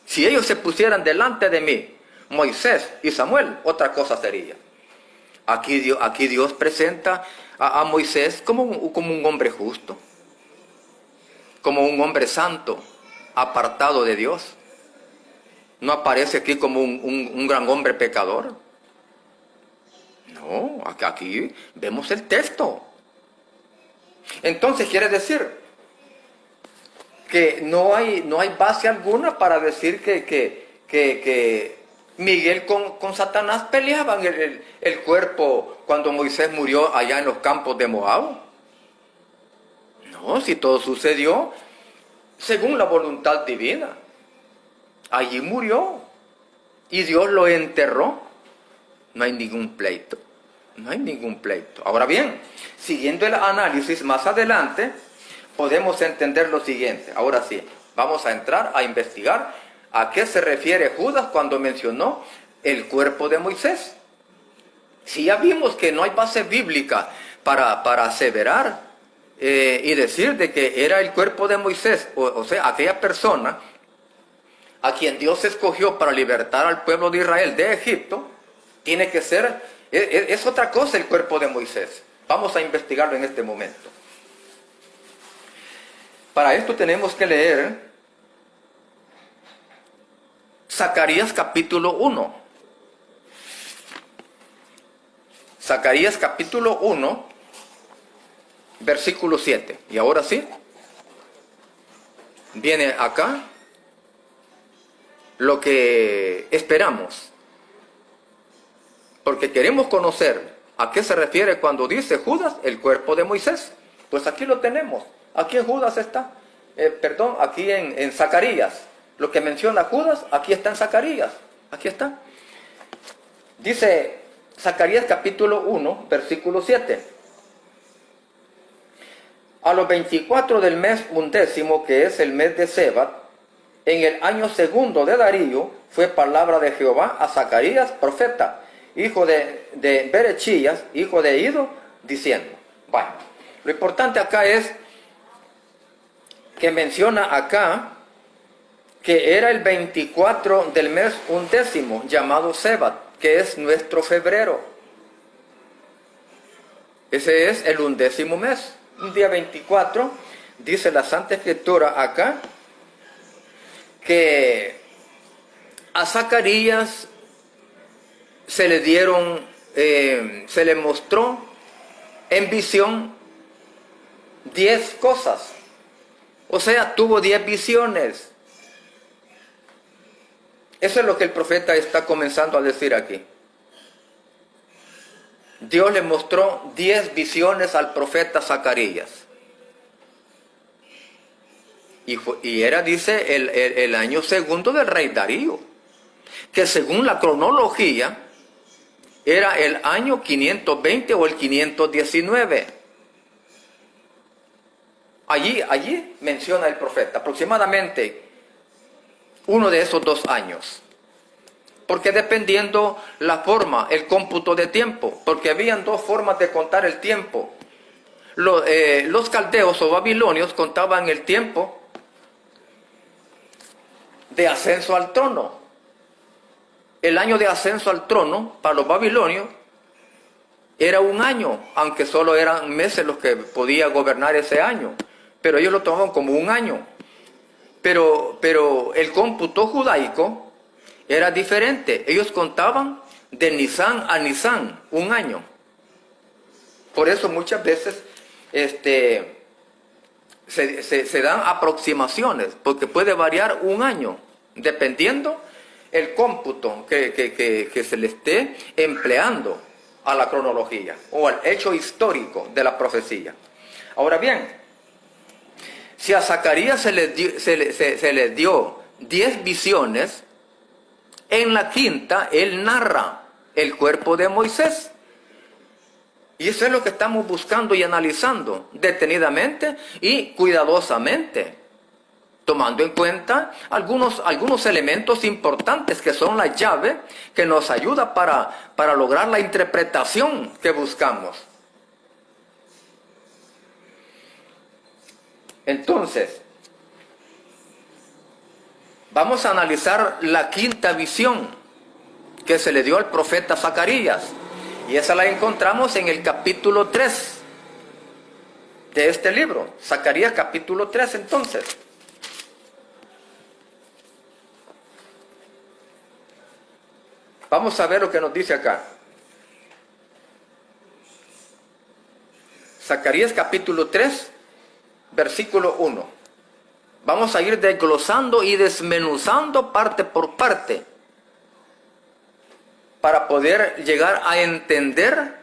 Si ellos se pusieran delante de mí, Moisés y Samuel, otra cosa sería. Aquí Dios presenta a Moisés como un hombre justo, como un hombre santo, apartado de Dios. No aparece aquí como un gran hombre pecador. No, aquí vemos el texto. Entonces quiere decir que no hay base alguna para decir que Miguel con Satanás peleaban el cuerpo cuando Moisés murió allá en los campos de Moab. No, si todo sucedió según la voluntad divina. Allí murió y Dios lo enterró. No hay ningún pleito. No hay ningún pleito. Ahora bien, siguiendo el análisis más adelante, podemos entender lo siguiente. Ahora sí, vamos a entrar a investigar a qué se refiere Judas cuando mencionó el cuerpo de Moisés. Si ya vimos que no hay base bíblica para aseverar y decir de que era el cuerpo de Moisés, o sea, aquella persona a quien Dios escogió para libertar al pueblo de Israel de Egipto, tiene que ser, es otra cosa el cuerpo de Moisés. Vamos a investigarlo en este momento. Para esto tenemos que leer Zacarías capítulo 1. Zacarías capítulo 1, versículo 7. Y ahora sí, viene acá lo que esperamos. Porque queremos conocer a qué se refiere cuando dice Judas el cuerpo de Moisés. Pues aquí lo tenemos. Aquí en Judas está. Aquí en Zacarías. Lo que menciona Judas, aquí está en Zacarías. Aquí está. Dice Zacarías capítulo 1, versículo 7. A los 24 del mes 11, que es el mes de Sebat, en el año segundo de Darío, fue palabra de Jehová a Zacarías, profeta, hijo de Berechías, hijo de Ido, diciendo. Bueno, lo importante acá es que menciona acá que era el 24 del mes 11, llamado Sebat, que es nuestro febrero. Ese es el 11º mes. Un día 24, dice la Santa Escritura acá, que a Zacarías se le mostró en visión 10 cosas. O sea, tuvo 10 visiones. Eso es lo que el profeta está comenzando a decir aquí. Dios le mostró 10 visiones al profeta Zacarías. Y era, dice, el año segundo del rey Darío, que según la cronología era el año 520 o el 519. Allí menciona el profeta, aproximadamente uno de esos 2 años. Porque dependiendo la forma, el cómputo de tiempo, porque habían dos formas de contar el tiempo. Los caldeos o babilonios contaban el tiempo de ascenso al trono. El año de ascenso al trono para los babilonios era un año, aunque solo eran meses los que podía gobernar ese año, pero ellos lo tomaban como un año. Pero el cómputo judaico era diferente. Ellos contaban de Nisan a Nisan, un año. Por eso muchas veces se dan aproximaciones, porque puede variar un año, dependiendo el cómputo que se le esté empleando a la cronología o al hecho histórico de la profecía. Ahora bien, si a Zacarías se le dio 10 visiones, en la quinta él narra el cuerpo de Moisés. Y eso es lo que estamos buscando y analizando detenidamente y cuidadosamente, tomando en cuenta algunos elementos importantes que son la llave que nos ayuda para lograr la interpretación que buscamos. Entonces, vamos a analizar la quinta visión que se le dio al profeta Zacarías. Y esa la encontramos en el capítulo 3 de este libro. Zacarías capítulo 3 entonces. Vamos a ver lo que nos dice acá. Zacarías capítulo 3, versículo 1. Vamos a ir desglosando y desmenuzando parte por parte para poder llegar a entender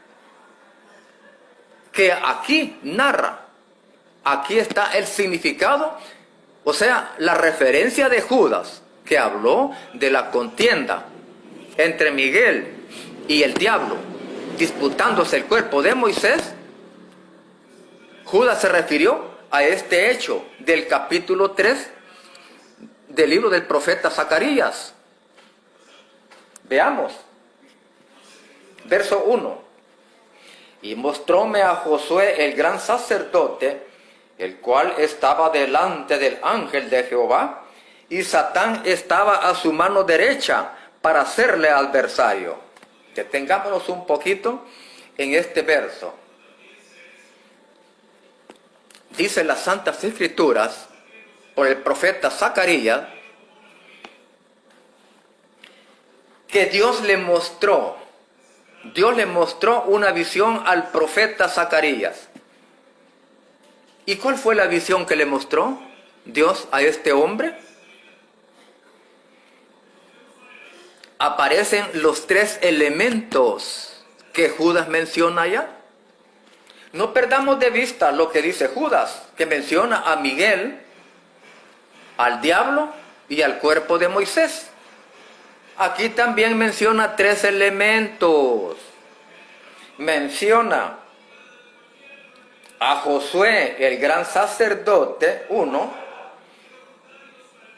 que aquí narra, aquí está el significado, o sea, la referencia de Judas, que habló de la contienda entre Miguel y el diablo, disputándose el cuerpo de Moisés. Judas se refirió a este hecho del capítulo 3 del libro del profeta Zacarías. Veamos. Verso 1. Y mostróme a Josué el gran sacerdote, el cual estaba delante del ángel de Jehová, y Satán estaba a su mano derecha para hacerle adversario. Detengámonos un poquito en este verso. Dice las Santas Escrituras, por el profeta Zacarías, que Dios le mostró una visión al profeta Zacarías. ¿Y cuál fue la visión que le mostró Dios a este hombre? Aparecen los 3 elementos que Judas menciona allá. No perdamos de vista lo que dice Judas, que menciona a Miguel, al diablo y al cuerpo de Moisés. Aquí también menciona 3 elementos. Menciona a Josué, el gran sacerdote, 1.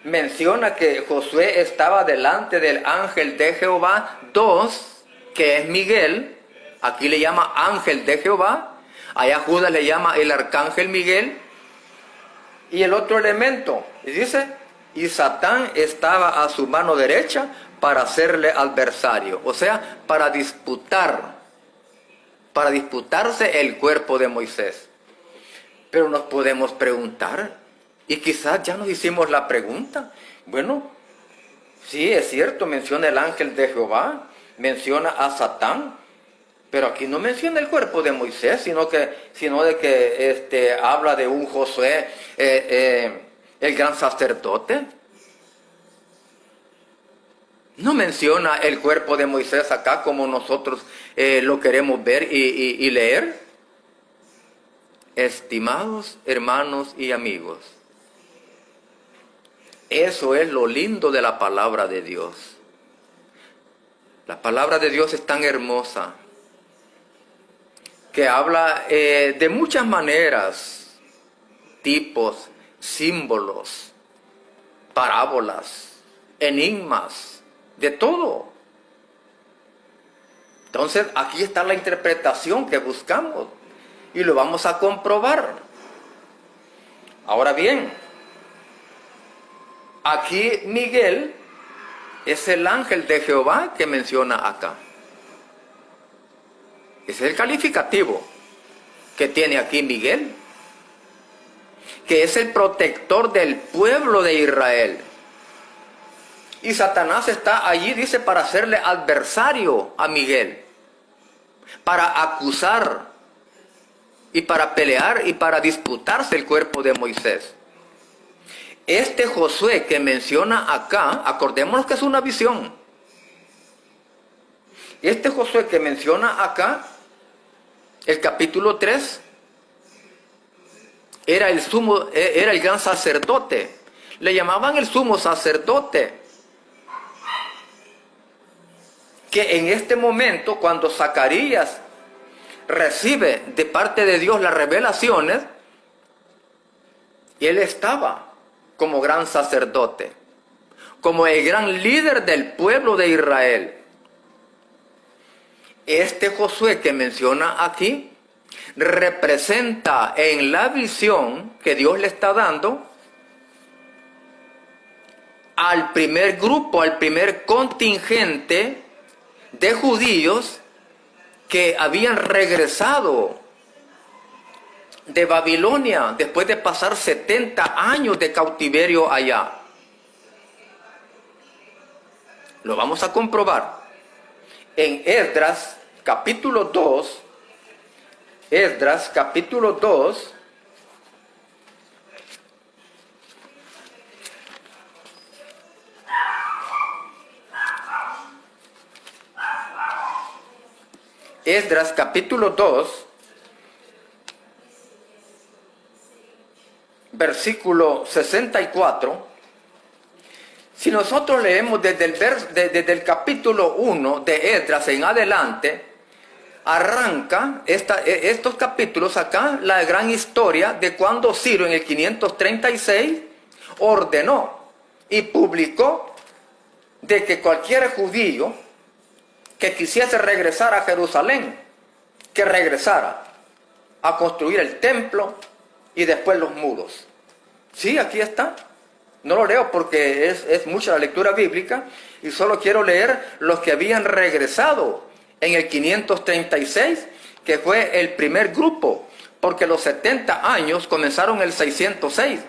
Menciona que Josué estaba delante del ángel de Jehová, 2, que es Miguel. Aquí le llama ángel de Jehová. Allá Judas le llama el arcángel Miguel. Y el otro elemento, y dice, y Satán estaba a su mano derecha para hacerle adversario, o sea, para disputarse el cuerpo de Moisés. Pero nos podemos preguntar, y quizás ya nos hicimos la pregunta, bueno, sí, es cierto, menciona el ángel de Jehová, menciona a Satán, pero aquí no menciona el cuerpo de Moisés, sino de que habla de un Josué, el gran sacerdote. No menciona el cuerpo de Moisés acá como nosotros lo queremos ver y leer. Estimados hermanos y amigos, eso es lo lindo de la palabra de Dios. La palabra de Dios es tan hermosa que habla de muchas maneras, tipos, símbolos, parábolas, enigmas, de todo. Entonces, aquí está la interpretación que buscamos y lo vamos a comprobar. Ahora bien, aquí Miguel es el ángel de Jehová que menciona acá. Ese es el calificativo que tiene aquí Miguel, que es el protector del pueblo de Israel. Y Satanás está allí, dice, para hacerle adversario a Miguel, para acusar y para pelear y para disputarse el cuerpo de Moisés. Este Josué que menciona acá, acordémonos que es una visión. Este Josué que menciona acá, el capítulo 3, era el gran sacerdote. Le llamaban el sumo sacerdote. Que en este momento, cuando Zacarías recibe de parte de Dios las revelaciones, él estaba como gran sacerdote, como el gran líder del pueblo de Israel. Este Josué que menciona aquí representa en la visión que Dios le está dando al primer grupo, al primer contingente de judíos que habían regresado de Babilonia después de pasar 70 años de cautiverio allá. Lo vamos a comprobar en Esdras capítulo 2. Esdras capítulo 2. Esdras capítulo 2, versículo 64. Si nosotros leemos desde el capítulo 1 de Esdras en adelante, arranca estos capítulos acá, la gran historia de cuando Ciro en el 536 ordenó y publicó de que cualquier judío que quisiese regresar a Jerusalén, que regresara a construir el templo y después los muros. Sí, aquí está. No lo leo porque es mucha la lectura bíblica y solo quiero leer los que habían regresado en el 536, que fue el primer grupo, porque los 70 años comenzaron el 606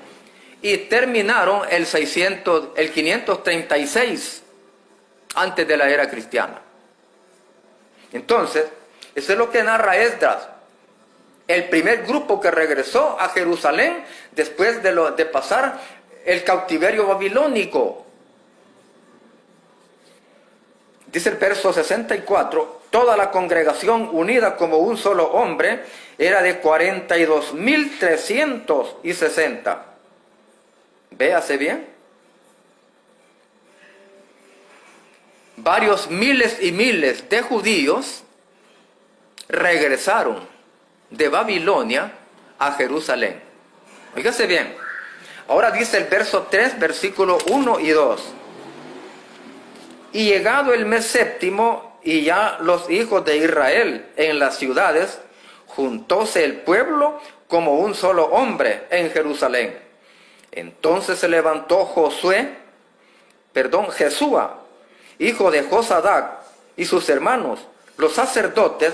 y terminaron el 536 antes de la era cristiana. Entonces, eso es lo que narra Esdras, el primer grupo que regresó a Jerusalén después de pasar el cautiverio babilónico. Dice el verso 64, toda la congregación unida como un solo hombre era de 42.360. Véase bien. Varios miles y miles de judíos regresaron de Babilonia a Jerusalén. Fíjese bien. Ahora dice el verso 3, versículo 1 y 2. Y llegado el mes séptimo, y ya los hijos de Israel en las ciudades, juntóse el pueblo como un solo hombre en Jerusalén. Entonces se levantó Jesúa, hijo de Josadac, y sus hermanos, los sacerdotes,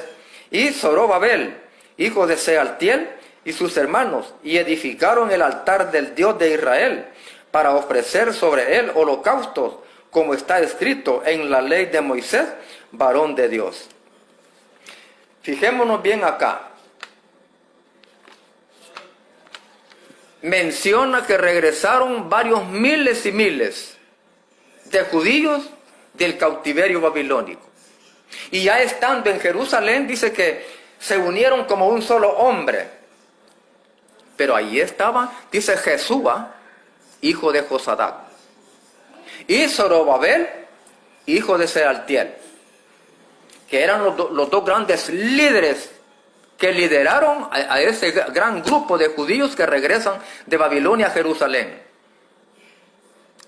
y Zorobabel, hijo de Sealtiel, y sus hermanos, y edificaron el altar del Dios de Israel, para ofrecer sobre él holocaustos, como está escrito en la ley de Moisés, varón de Dios. Fijémonos bien acá. Menciona que regresaron varios miles y miles de judíos del cautiverio babilónico. Y ya estando en Jerusalén, dice que se unieron como un solo hombre. Pero allí estaba, dice Jesúa, hijo de Josadac, y Zorobabel, hijo de Sealtiel, que eran los dos grandes líderes que lideraron a ese gran grupo de judíos que regresan de Babilonia a Jerusalén.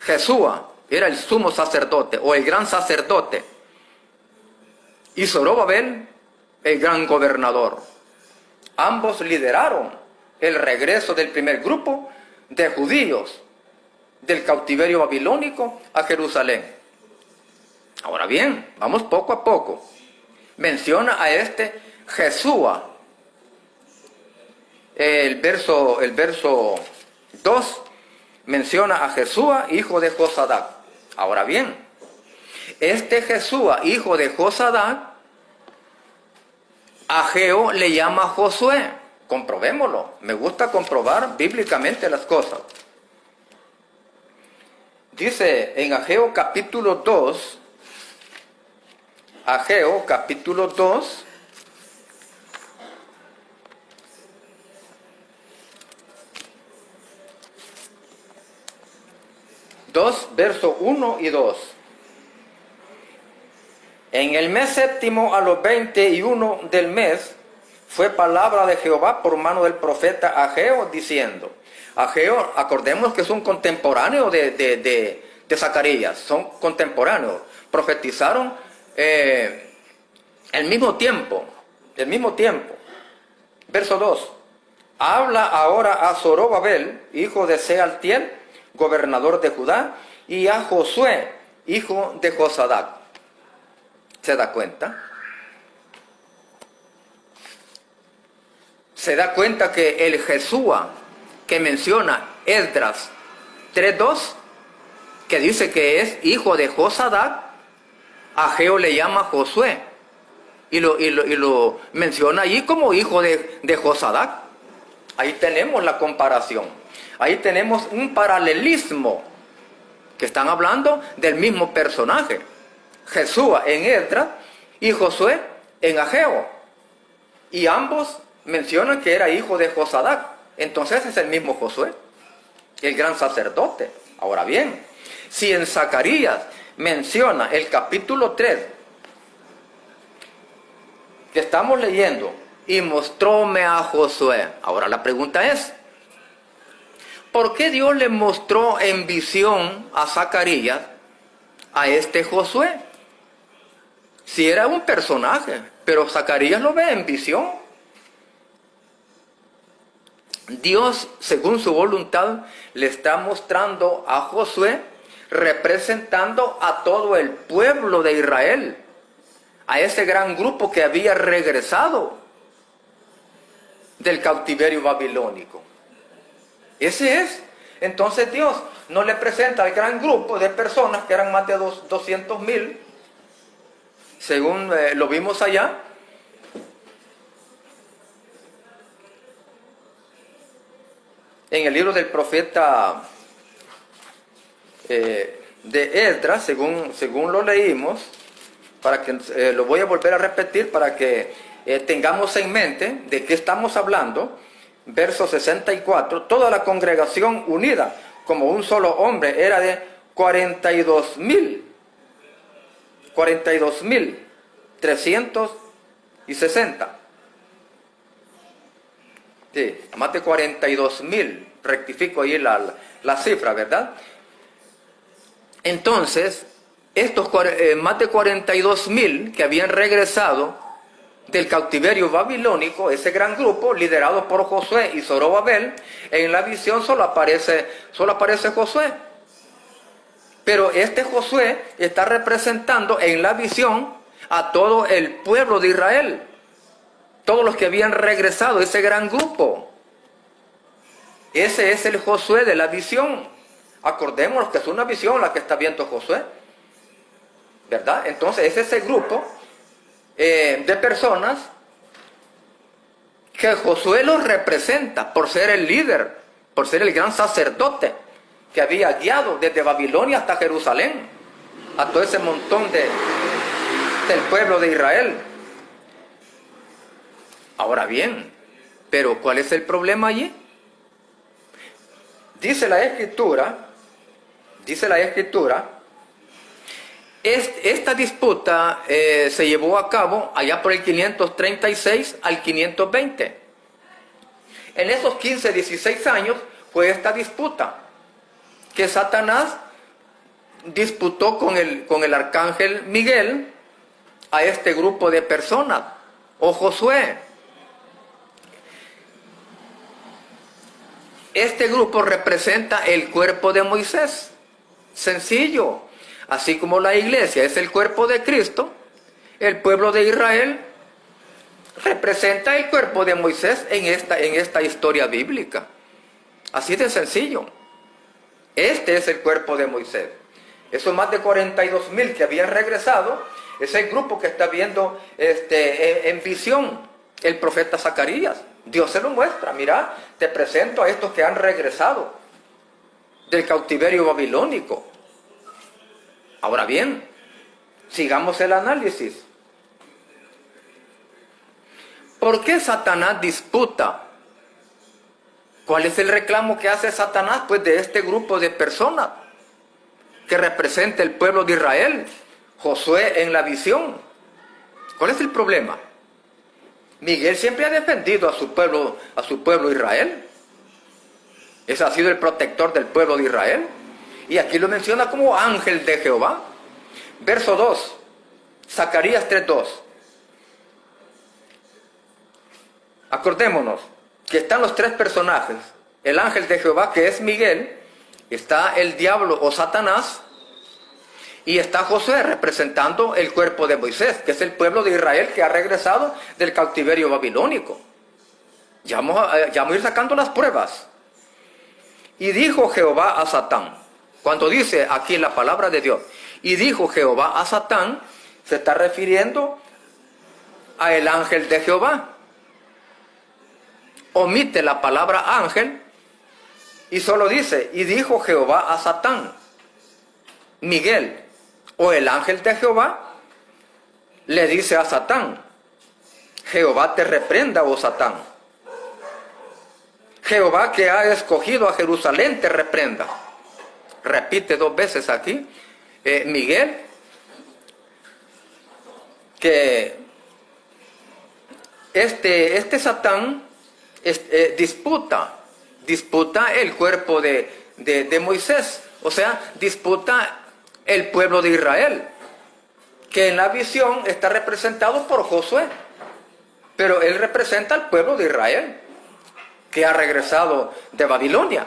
Jesúa era el sumo sacerdote o el gran sacerdote, y Zorobabel, el gran gobernador. Ambos lideraron el regreso del primer grupo de judíos del cautiverio babilónico a Jerusalén. Ahora bien, vamos poco a poco. Menciona a este Jesúa. El verso 2 menciona a Jesúa, hijo de Josadac. Ahora bien, este Jesúa, hijo de Josadac, Ageo le llama Josué. Comprobémoslo. Me gusta comprobar bíblicamente las cosas. Dice en Ageo capítulo 2, Ageo capítulo 2, verso 1 y 2. En el mes séptimo, a los 21 del mes, fue palabra de Jehová por mano del profeta Ageo, diciendo. Ageo, acordemos que es un contemporáneo de Zacarías, son contemporáneos, profetizaron el mismo tiempo. Verso 2. Habla ahora a Zorobabel, hijo de Sealtiel, gobernador de Judá, y a Josué, hijo de Josadac. ¿Se da cuenta? Se da cuenta que el Jesúa que menciona Esdras 3:2, que dice que es hijo de Josadac, Ageo le llama Josué y lo menciona allí como hijo de Josadac. Ahí tenemos la comparación. Ahí tenemos un paralelismo, que están hablando del mismo personaje. Jesúa en Esdras y Josué en Ageo. Y ambos mencionan que era hijo de Josadac. Entonces es el mismo Josué, el gran sacerdote. Ahora bien, si en Zacarías menciona el capítulo 3, que estamos leyendo, y mostróme a Josué. Ahora la pregunta es, ¿por qué Dios le mostró en visión a Zacarías a este Josué? Si era un personaje, pero Zacarías lo ve en visión. Dios, según su voluntad, le está mostrando a Josué representando a todo el pueblo de Israel, a ese gran grupo que había regresado del cautiverio babilónico. Ese es. Entonces Dios no le presenta al gran grupo de personas que eran más de 200,000, según lo vimos allá. En el libro del profeta de Esdras, según lo leímos, para que lo voy a volver a repetir para que tengamos en mente de qué estamos hablando. Verso 64, toda la congregación unida como un solo hombre era de 42,360. Sí, más de 42,000, rectifico ahí la cifra, ¿verdad? Entonces, estos más de 42,000 que habían regresado del cautiverio babilónico, ese gran grupo liderado por Josué y Zorobabel, en la visión solo aparece Josué. Pero este Josué está representando en la visión a todo el pueblo de Israel, todos los que habían regresado, ese gran grupo. Ese es el Josué de la visión. Acordémonos que es una visión la que está viendo Josué, ¿verdad? Entonces es ese grupo de personas que Josué los representa por ser el líder, por ser el gran sacerdote que había guiado desde Babilonia hasta Jerusalén a todo ese montón del pueblo de Israel. Ahora bien, pero ¿cuál es el problema allí? Dice la Escritura, esta disputa se llevó a cabo allá por el 536 al 520. En esos 16 años fue esta disputa que Satanás disputó con el arcángel Miguel a este grupo de personas, o Josué. Este grupo representa el cuerpo de Moisés. Sencillo. Así como la iglesia es el cuerpo de Cristo, el pueblo de Israel representa el cuerpo de Moisés en esta historia bíblica. Así de sencillo. Este es el cuerpo de Moisés. Esos más de 42,000 que habían regresado, es el grupo que está viendo en visión el profeta Zacarías. Dios se lo muestra. Mira, te presento a estos que han regresado del cautiverio babilónico. Ahora bien, sigamos el análisis. ¿Por qué Satanás disputa? ¿Cuál es el reclamo que hace Satanás, pues, de este grupo de personas que representa el pueblo de Israel? Josué en la visión. ¿Cuál es el problema? Miguel siempre ha defendido a su pueblo Israel. Ese ha sido el protector del pueblo de Israel. Y aquí lo menciona como ángel de Jehová. Verso 2, Zacarías 3:2. Acordémonos que están los tres personajes. El ángel de Jehová, que es Miguel, está el diablo o Satanás, y está Josué representando el cuerpo de Moisés, que es el pueblo de Israel que ha regresado del cautiverio babilónico. Ya vamos a ir sacando las pruebas. Y dijo Jehová a Satán, cuando dice aquí en la palabra de Dios, y dijo Jehová a Satán, se está refiriendo a el ángel de Jehová. Omite la palabra ángel y solo dice, y dijo Jehová a Satán. Miguel, o el ángel de Jehová, le dice a Satán, Jehová te reprenda, oh Satán. Jehová que ha escogido a Jerusalén te reprenda. Repite 2 veces aquí, Miguel, que este Satán disputa el cuerpo de Moisés, o sea, disputa el pueblo de Israel, que en la visión está representado por Josué, pero él representa al pueblo de Israel, que ha regresado de Babilonia.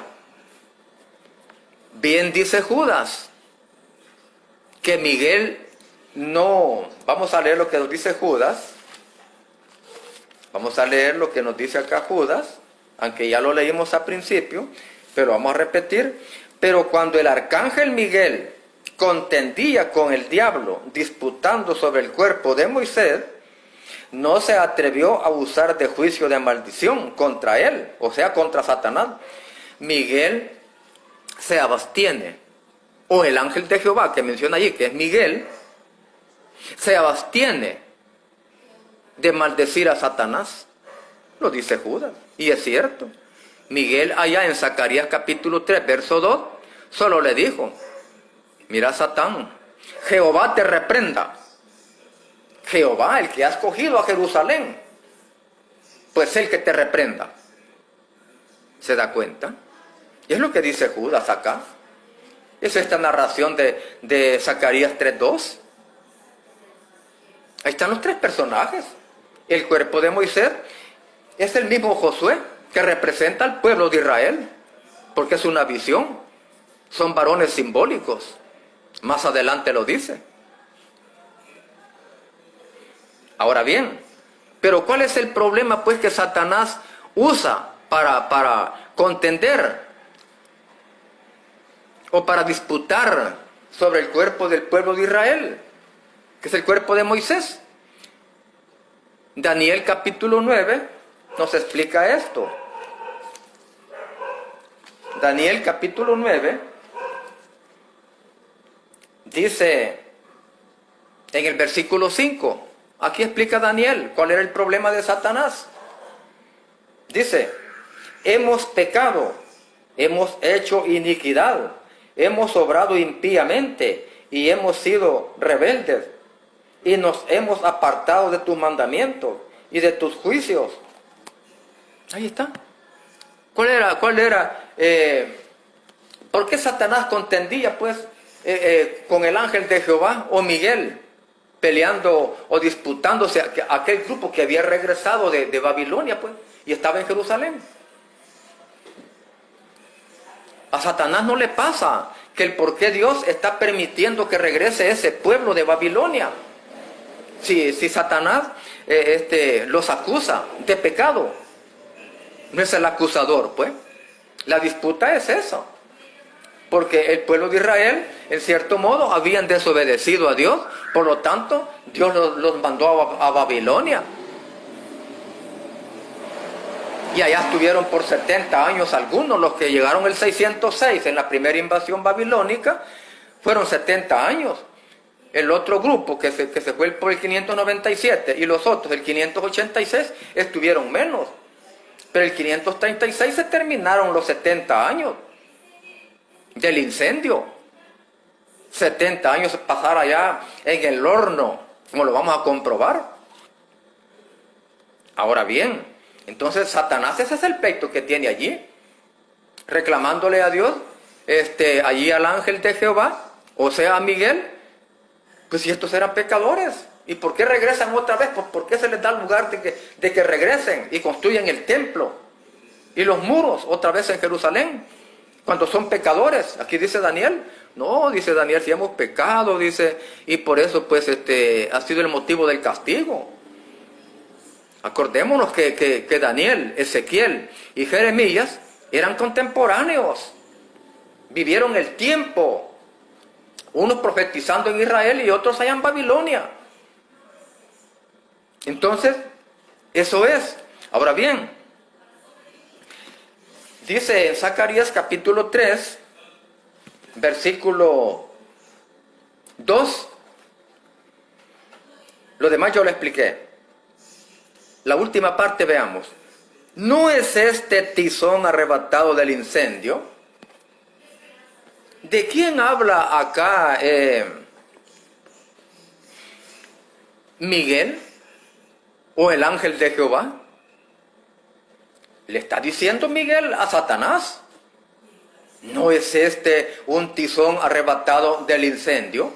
Bien dice Judas, que Miguel no... Vamos a leer lo que nos dice Judas. Vamos a leer lo que nos dice acá Judas, aunque ya lo leímos al principio, pero vamos a repetir. Pero cuando el arcángel Miguel contendía con el diablo, disputando sobre el cuerpo de Moisés, no se atrevió a usar de juicio de maldición contra él, o sea, contra Satanás. Miguel se abstiene, o el ángel de Jehová que menciona allí, que es Miguel, se abstiene de maldecir a Satanás. Lo dice Judas, y es cierto. Miguel allá en Zacarías capítulo 3, verso 2, solo le dijo, mira Satán, Jehová te reprenda. Jehová, el que ha escogido a Jerusalén, pues el que te reprenda. ¿Se da cuenta? Y es lo que dice Judas acá. Es esta narración de Zacarías 3:2. Ahí están los tres personajes. El cuerpo de Moisés es el mismo Josué, que representa al pueblo de Israel, porque es una visión. Son varones simbólicos. Más adelante lo dice. Ahora bien, pero ¿cuál es el problema pues que Satanás usa para contender o para disputar sobre el cuerpo del pueblo de Israel, que es el cuerpo de Moisés? Daniel capítulo 9 nos explica esto. Daniel capítulo 9 dice en el versículo 5, aquí explica Daniel cuál era el problema de Satanás. Dice, hemos pecado, hemos hecho iniquidad, hemos obrado impíamente y hemos sido rebeldes y nos hemos apartado de tus mandamientos y de tus juicios. Ahí está. ¿Cuál era? ¿Por qué Satanás contendía pues con el ángel de Jehová o Miguel, peleando o disputándose aquel grupo que había regresado de Babilonia, pues, y estaba en Jerusalén. A Satanás no le pasa que el por qué Dios está permitiendo que regrese ese pueblo de Babilonia. Si Satanás los acusa de pecado, no es el acusador, pues. La disputa es eso. Porque el pueblo de Israel, en cierto modo, habían desobedecido a Dios. Por lo tanto, Dios los mandó a Babilonia. Y allá estuvieron por 70 años algunos. Los que llegaron el 606 en la primera invasión babilónica, fueron 70 años. El otro grupo que se fue por el 597 y los otros, el 586, estuvieron menos. Pero el 536 se terminaron los 70 años del incendio. 70 años pasar allá en el horno, como lo vamos a comprobar. Ahora bien, entonces Satanás, ese es el pleito que tiene allí, reclamándole a Dios, allí al ángel de Jehová, o sea a Miguel, pues si estos eran pecadores, ¿y por qué regresan otra vez? ¿Por qué se les da lugar de que regresen y construyan el templo y los muros otra vez en Jerusalén? Cuando son pecadores, aquí dice Daniel, no, dice Daniel, si hemos pecado, dice, y por eso pues ha sido el motivo del castigo. Acordémonos que Daniel, Ezequiel y Jeremías eran contemporáneos, vivieron el tiempo, unos profetizando en Israel y otros allá en Babilonia. Entonces, eso es. Ahora bien, dice en Zacarías capítulo 3, versículo 2, lo demás yo lo expliqué. La última parte veamos. ¿No es este tizón arrebatado del incendio? ¿De quién habla acá Miguel o el ángel de Jehová? Le está diciendo Miguel a Satanás. ¿No es este un tizón arrebatado del incendio?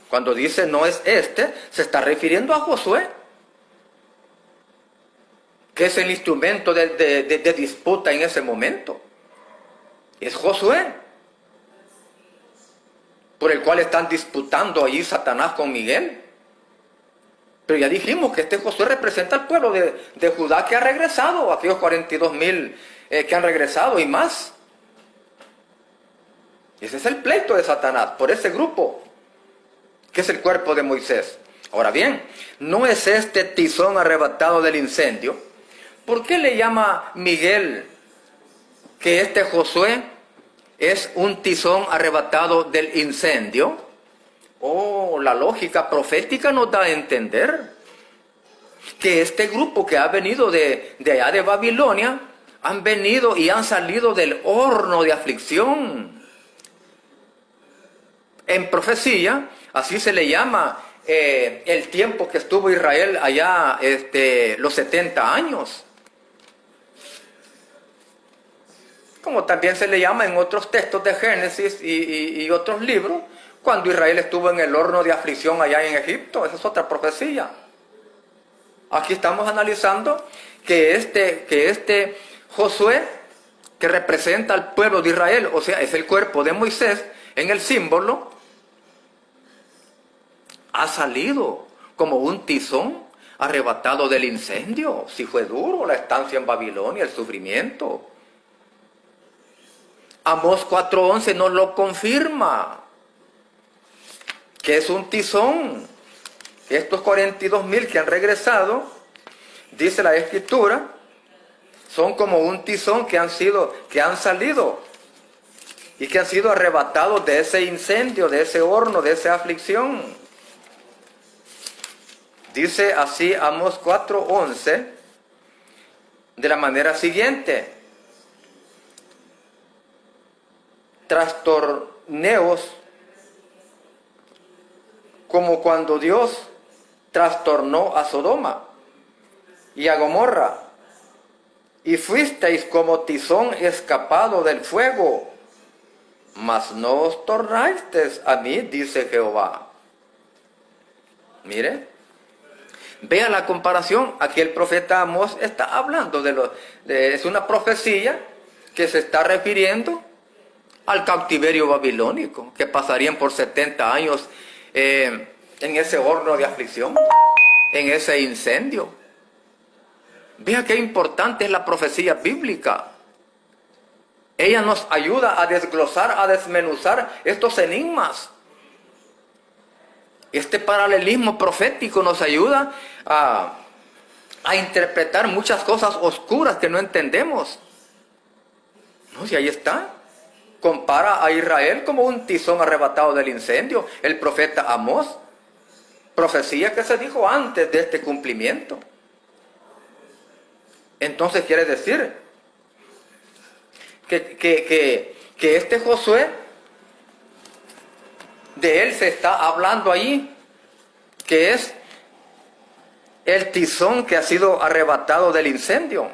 Cuando dice no es se está refiriendo a Josué, que es el instrumento de disputa en ese momento. Es Josué, por el cual están disputando allí Satanás con Miguel. Pero ya dijimos que Josué representa al pueblo de Judá que ha regresado, aquellos 42,000 que han regresado y más. Ese es el pleito de Satanás por ese grupo, que es el cuerpo de Moisés. Ahora bien, ¿no es este tizón arrebatado del incendio? ¿Por qué le llama Miguel que Josué es un tizón arrebatado del incendio? Oh, la lógica profética nos da a entender que este grupo que ha venido de allá de Babilonia, han venido y han salido del horno de aflicción. En profecía, así se le llama el tiempo que estuvo Israel allá, los 70 años. Como también se le llama en otros textos de Génesis y otros libros, cuando Israel estuvo en el horno de aflicción allá en Egipto. Esa es otra profecía. Aquí estamos analizando que este Josué, que representa al pueblo de Israel, o sea, es el cuerpo de Moisés, en el símbolo, ha salido como un tizón arrebatado del incendio. Si fue duro la estancia en Babilonia, el sufrimiento. Amós 4:11 nos lo confirma, que es un tizón. Estos 42,000 que han regresado, dice la Escritura, son como un tizón que han salido y que han sido arrebatados de ese incendio, de ese horno, de esa aflicción. Dice así Amós 4:11 de la manera siguiente: trastorneos como cuando Dios trastornó a Sodoma y a Gomorra, y fuisteis como tizón escapado del fuego, mas no os tornasteis a mí, dice Jehová. Mire, vea la comparación. Aquí el profeta Amós está hablando es una profecía que se está refiriendo al cautiverio babilónico, que pasarían por 70 años en ese horno de aflicción, en ese incendio. Vea qué importante es la profecía bíblica. Ella nos ayuda a desglosar, a desmenuzar estos enigmas. Este paralelismo profético nos ayuda a interpretar muchas cosas oscuras que no entendemos. No, y ahí está. Compara a Israel como un tizón arrebatado del incendio. El profeta Amós. Profecía que se dijo antes de este cumplimiento. Entonces quiere decir que este Josué, de él se está hablando ahí, que es el tizón que ha sido arrebatado del incendio.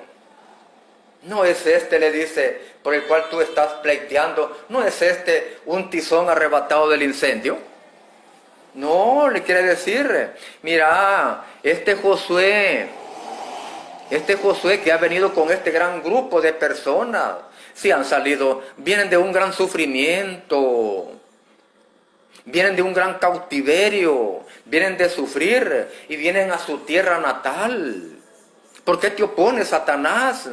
No es este, le dice, por el cual tú estás pleiteando, no es este un tizón arrebatado del incendio. No, le quiere decir, mira, este Josué que ha venido con este gran grupo de personas, si han salido, vienen de un gran sufrimiento, vienen de un gran cautiverio, vienen de sufrir y vienen a su tierra natal. ¿Por qué te opones, Satanás?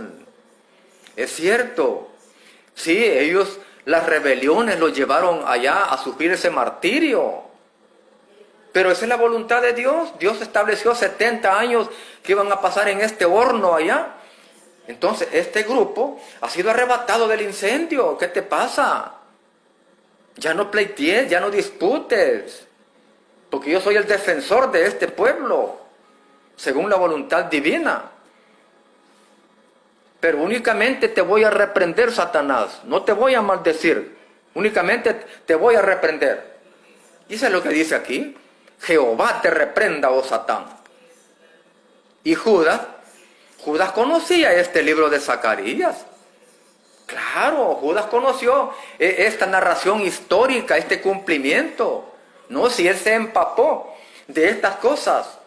Es cierto, sí, ellos, las rebeliones los llevaron allá a sufrir ese martirio. Pero esa es la voluntad de Dios. Dios estableció 70 años que iban a pasar en este horno allá. Entonces, este grupo ha sido arrebatado del incendio. ¿Qué te pasa? Ya no pleitees, ya no disputes. Porque yo soy el defensor de este pueblo, según la voluntad divina. Pero únicamente te voy a reprender, Satanás. No te voy a maldecir. Únicamente te voy a reprender. Y eso es lo que dice aquí. Jehová te reprenda, oh Satán. Y Judas conocía este libro de Zacarías. Claro, Judas conoció esta narración histórica, este cumplimiento. No, si él se empapó de estas cosas,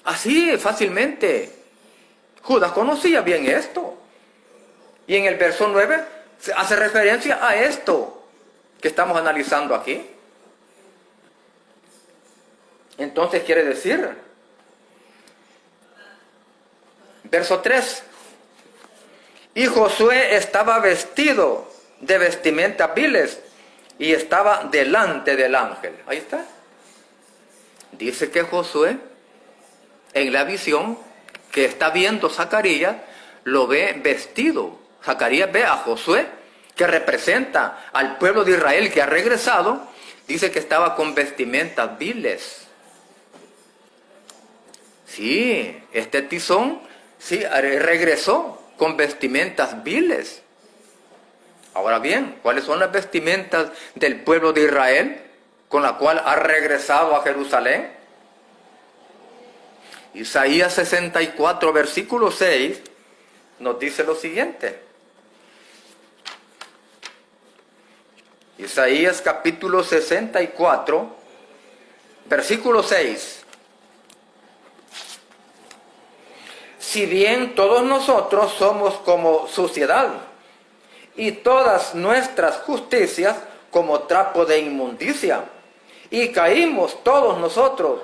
así fácilmente. Judas conocía bien esto. Y en el verso 9 se hace referencia a esto que estamos analizando aquí. Entonces quiere decir, verso 3, y Josué estaba vestido de vestimentas viles y estaba delante del ángel. Ahí está. Dice que Josué, en la visión que está viendo Zacarías, lo ve vestido. Zacarías ve a Josué, que representa al pueblo de Israel que ha regresado. Dice que estaba con vestimentas viles. Sí, este tizón, sí, regresó con vestimentas viles. Ahora bien, ¿cuáles son las vestimentas del pueblo de Israel con la cual ha regresado a Jerusalén? Isaías 64, versículo 6, nos dice lo siguiente. Isaías capítulo 64, versículo 6. Si bien todos nosotros somos como suciedad, y todas nuestras justicias como trapo de inmundicia, y caímos todos nosotros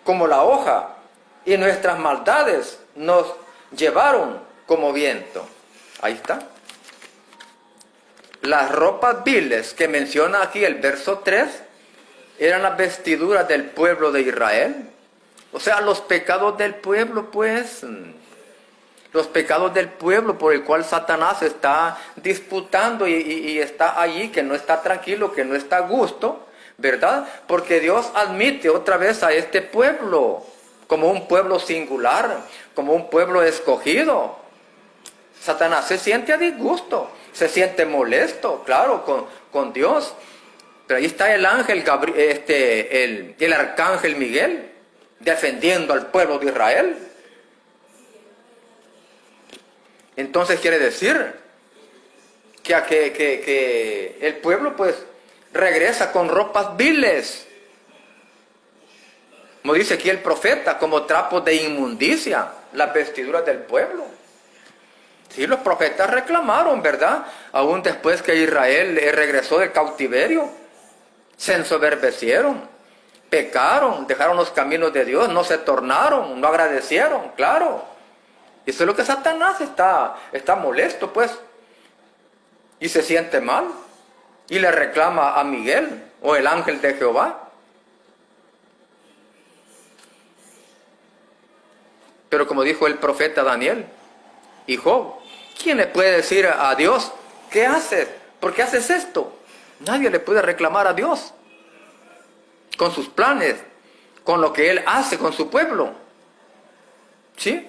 como la hoja, y nuestras maldades nos llevaron como viento. Ahí está. Las ropas viles que menciona aquí el verso 3 eran las vestiduras del pueblo de Israel. O sea, los pecados del pueblo, pues, los pecados del pueblo por el cual Satanás está disputando y está allí, que no está tranquilo, que no está a gusto, ¿verdad? Porque Dios admite otra vez a este pueblo como un pueblo singular, como un pueblo escogido. Satanás se siente a disgusto, se siente molesto, claro, con Dios. Pero ahí está el ángel, el arcángel Miguel, defendiendo al pueblo de Israel. Entonces quiere decir que el pueblo pues regresa con ropas viles. como dice aquí el profeta, como trapos de inmundicia, las vestiduras del pueblo. Sí, los profetas reclamaron, ¿verdad? Aún después que Israel regresó del cautiverio, se ensoberbecieron, pecaron, dejaron los caminos de Dios, no se tornaron, no agradecieron, claro. Y eso es lo que Satanás está molesto, pues, y se siente mal, y le reclama a Miguel, o el ángel de Jehová. Pero como dijo el profeta Daniel y Job, ¿quién le puede decir a Dios, qué haces? ¿Por qué haces esto? Nadie le puede reclamar a Dios con sus planes, con lo que Él hace con su pueblo. ¿Sí?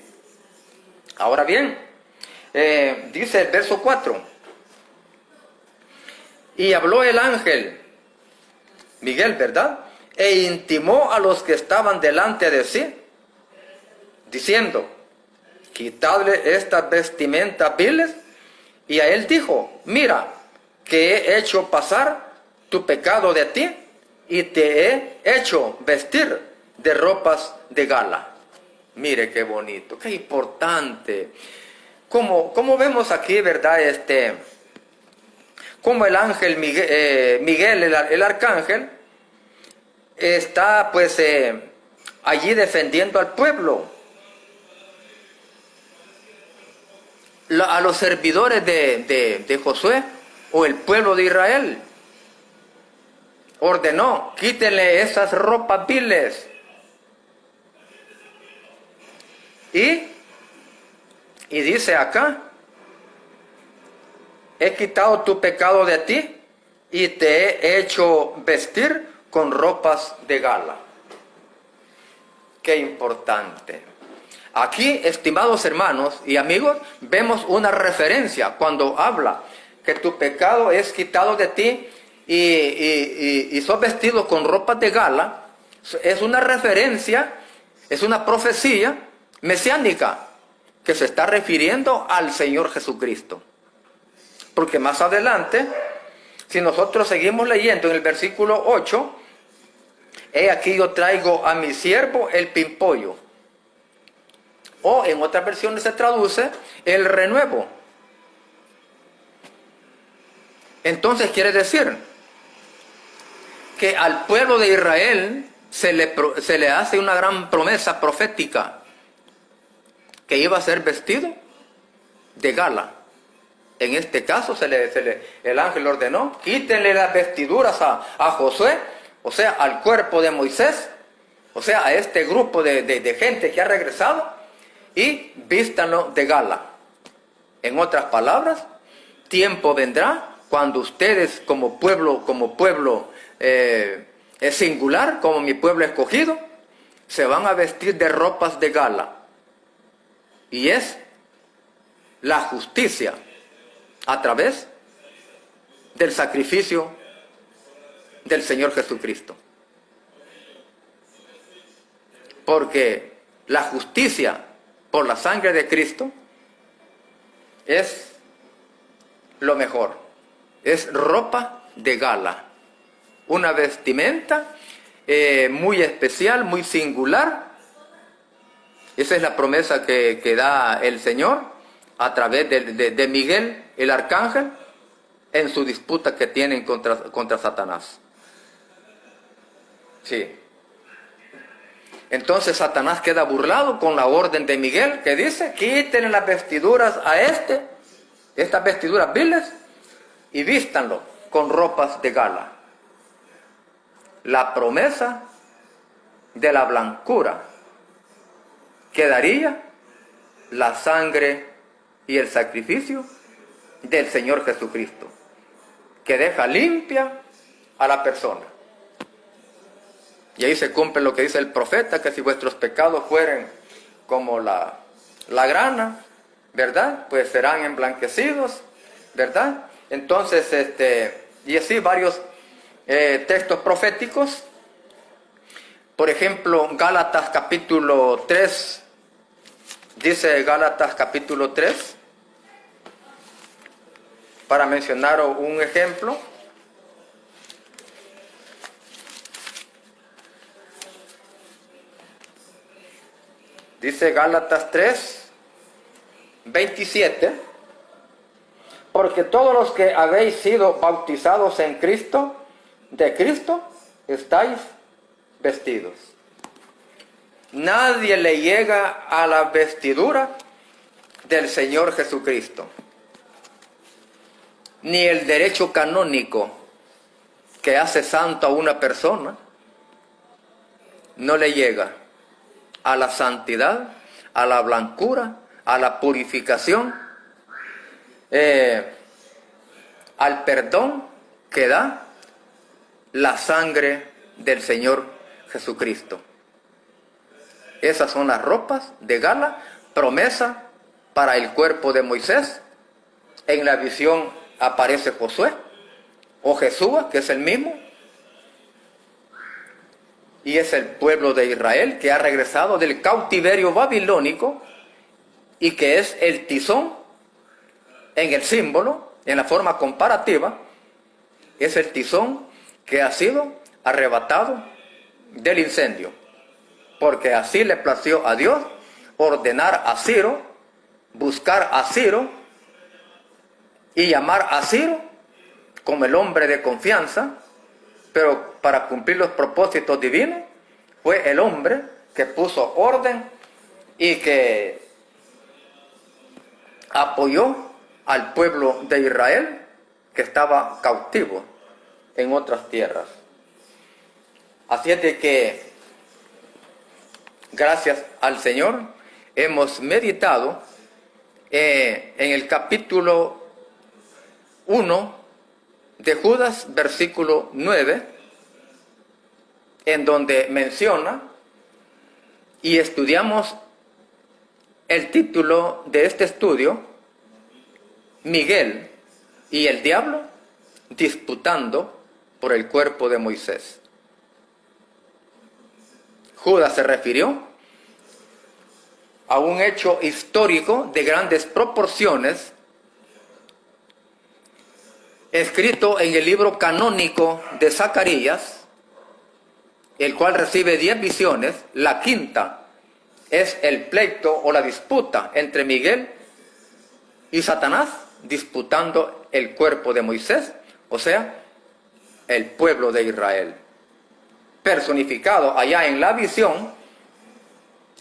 Ahora bien, dice el verso 4, y habló el ángel, Miguel, ¿verdad? E intimó a los que estaban delante de sí, diciendo, quitadle estas vestimentas viles. Y a él dijo, mira, que he hecho pasar tu pecado de ti, y te he hecho vestir de ropas de gala. Mire qué bonito, qué importante. Como vemos aquí, ¿verdad? Como el ángel Miguel, el arcángel, está pues allí defendiendo al pueblo. A los servidores de Josué, o el pueblo de Israel, ordenó, quítenle esas ropas viles. Y dice acá, he quitado tu pecado de ti y te he hecho vestir con ropas de gala. Qué importante. Aquí, estimados hermanos y amigos, vemos una referencia cuando habla que tu pecado es quitado de ti y sos vestido con ropas de gala. Es una referencia, es una profecía mesiánica que se está refiriendo al Señor Jesucristo. Porque más adelante, si nosotros seguimos leyendo en el versículo 8, he aquí yo traigo a mi siervo el pimpollo. O en otras versiones se traduce el renuevo. Entonces quiere decir que al pueblo de Israel se le hace una gran promesa profética, que iba a ser vestido de gala. En este caso el ángel ordenó, quítenle las vestiduras a Josué, o sea, al cuerpo de Moisés, o sea, a este grupo de gente que ha regresado, y vístanlo de gala. En otras palabras, tiempo vendrá cuando ustedes como pueblo es singular, como mi pueblo escogido, se van a vestir de ropas de gala. Y es la justicia a través del sacrificio del Señor Jesucristo. Porque la justicia por la sangre de Cristo es lo mejor. Es ropa de gala. Una vestimenta muy especial, muy singular. Esa es la promesa que da el Señor a través de Miguel, el arcángel, en su disputa que tienen contra Satanás. Sí. Entonces Satanás queda burlado con la orden de Miguel, que dice, quiten las vestiduras a estas vestiduras viles, y vístanlo con ropas de gala. La promesa de la blancura que daría la sangre y el sacrificio del Señor Jesucristo, que deja limpia a la persona. Y ahí se cumple lo que dice el profeta, que si vuestros pecados fueren como la grana, ¿verdad? Pues serán emblanquecidos, ¿verdad? Entonces, y así varios textos proféticos. Por ejemplo, Gálatas capítulo 3, dice Gálatas capítulo 3, para mencionar un ejemplo. Dice Gálatas 3, 27. Porque todos los que habéis sido bautizados en Cristo, de Cristo estáis vestidos. Nadie le llega a la vestidura del Señor Jesucristo. Ni el derecho canónico que hace santo a una persona no le llega a la santidad, a la blancura, a la purificación, al perdón que da la sangre del Señor Jesucristo. Esas son las ropas de gala, promesa para el cuerpo de Moisés. En la visión aparece Josué o Jesús, que es el mismo, y es el pueblo de Israel que ha regresado del cautiverio babilónico y que es el tizón en el símbolo, en la forma comparativa, es el tizón que ha sido arrebatado del incendio, porque así le plació a Dios ordenar a Ciro, buscar a Ciro y llamar a Ciro como el hombre de confianza, pero para cumplir los propósitos divinos fue el hombre que puso orden y que apoyó al pueblo de Israel que estaba cautivo en otras tierras. Así es de que, gracias al Señor, hemos meditado en el capítulo 1 de Judas, versículo 9, en donde menciona y estudiamos el título de este estudio: Miguel y el diablo disputando por el cuerpo de Moisés. Judas se refirió a un hecho histórico de grandes proporciones, escrito en el libro canónico de Zacarías, el cual recibe 10 visiones. La quinta es el pleito o la disputa entre Miguel y Satanás, disputando el cuerpo de Moisés, o sea, el pueblo de Israel, personificado allá en la visión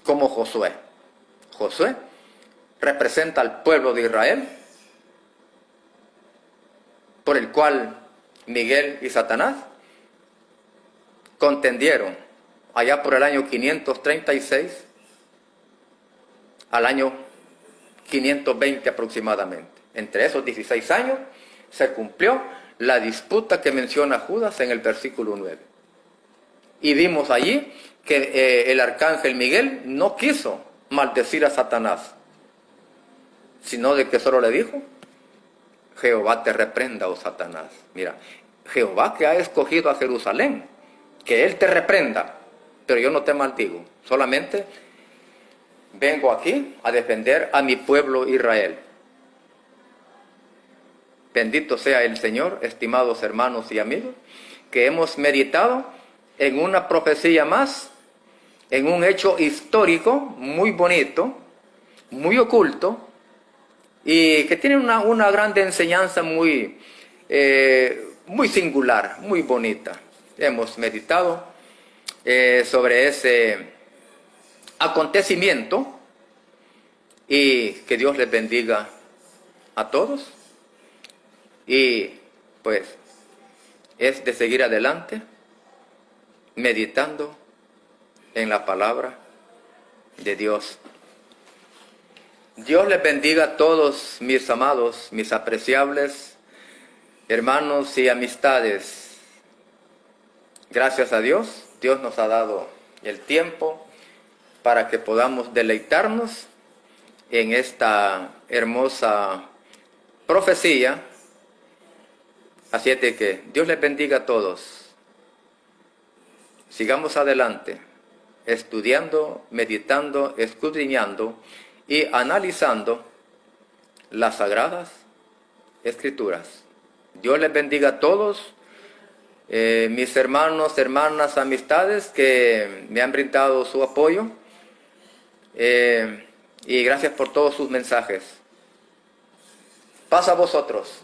como Josué. Josué representa al pueblo de Israel, por el cual Miguel y Satanás contendieron allá por el año 536 al año 520 aproximadamente. Entre esos 16 años se cumplió la disputa que menciona Judas en el versículo 9. Y vimos allí que el arcángel Miguel no quiso maldecir a Satanás, sino de que solo le dijo: Jehová te reprenda, oh Satanás. Mira, Jehová que ha escogido a Jerusalén, que Él te reprenda, pero yo no te maldigo, solamente vengo aquí a defender a mi pueblo Israel. Bendito sea el Señor, estimados hermanos y amigos, que hemos meditado en una profecía más, en un hecho histórico muy bonito, muy oculto, y que tiene una gran enseñanza muy singular, muy bonita. Hemos meditado sobre ese acontecimiento, y que Dios les bendiga a todos. Y pues es de seguir adelante meditando en la palabra de Dios. Dios les bendiga a todos mis amados, mis apreciables hermanos y amistades. Gracias a Dios, Dios nos ha dado el tiempo para que podamos deleitarnos en esta hermosa profecía. Así es de que Dios les bendiga a todos. Sigamos adelante, estudiando, meditando, escudriñando y analizando las Sagradas Escrituras. Dios les bendiga a todos, mis hermanos, hermanas, amistades que me han brindado su apoyo y gracias por todos sus mensajes. Paz a vosotros.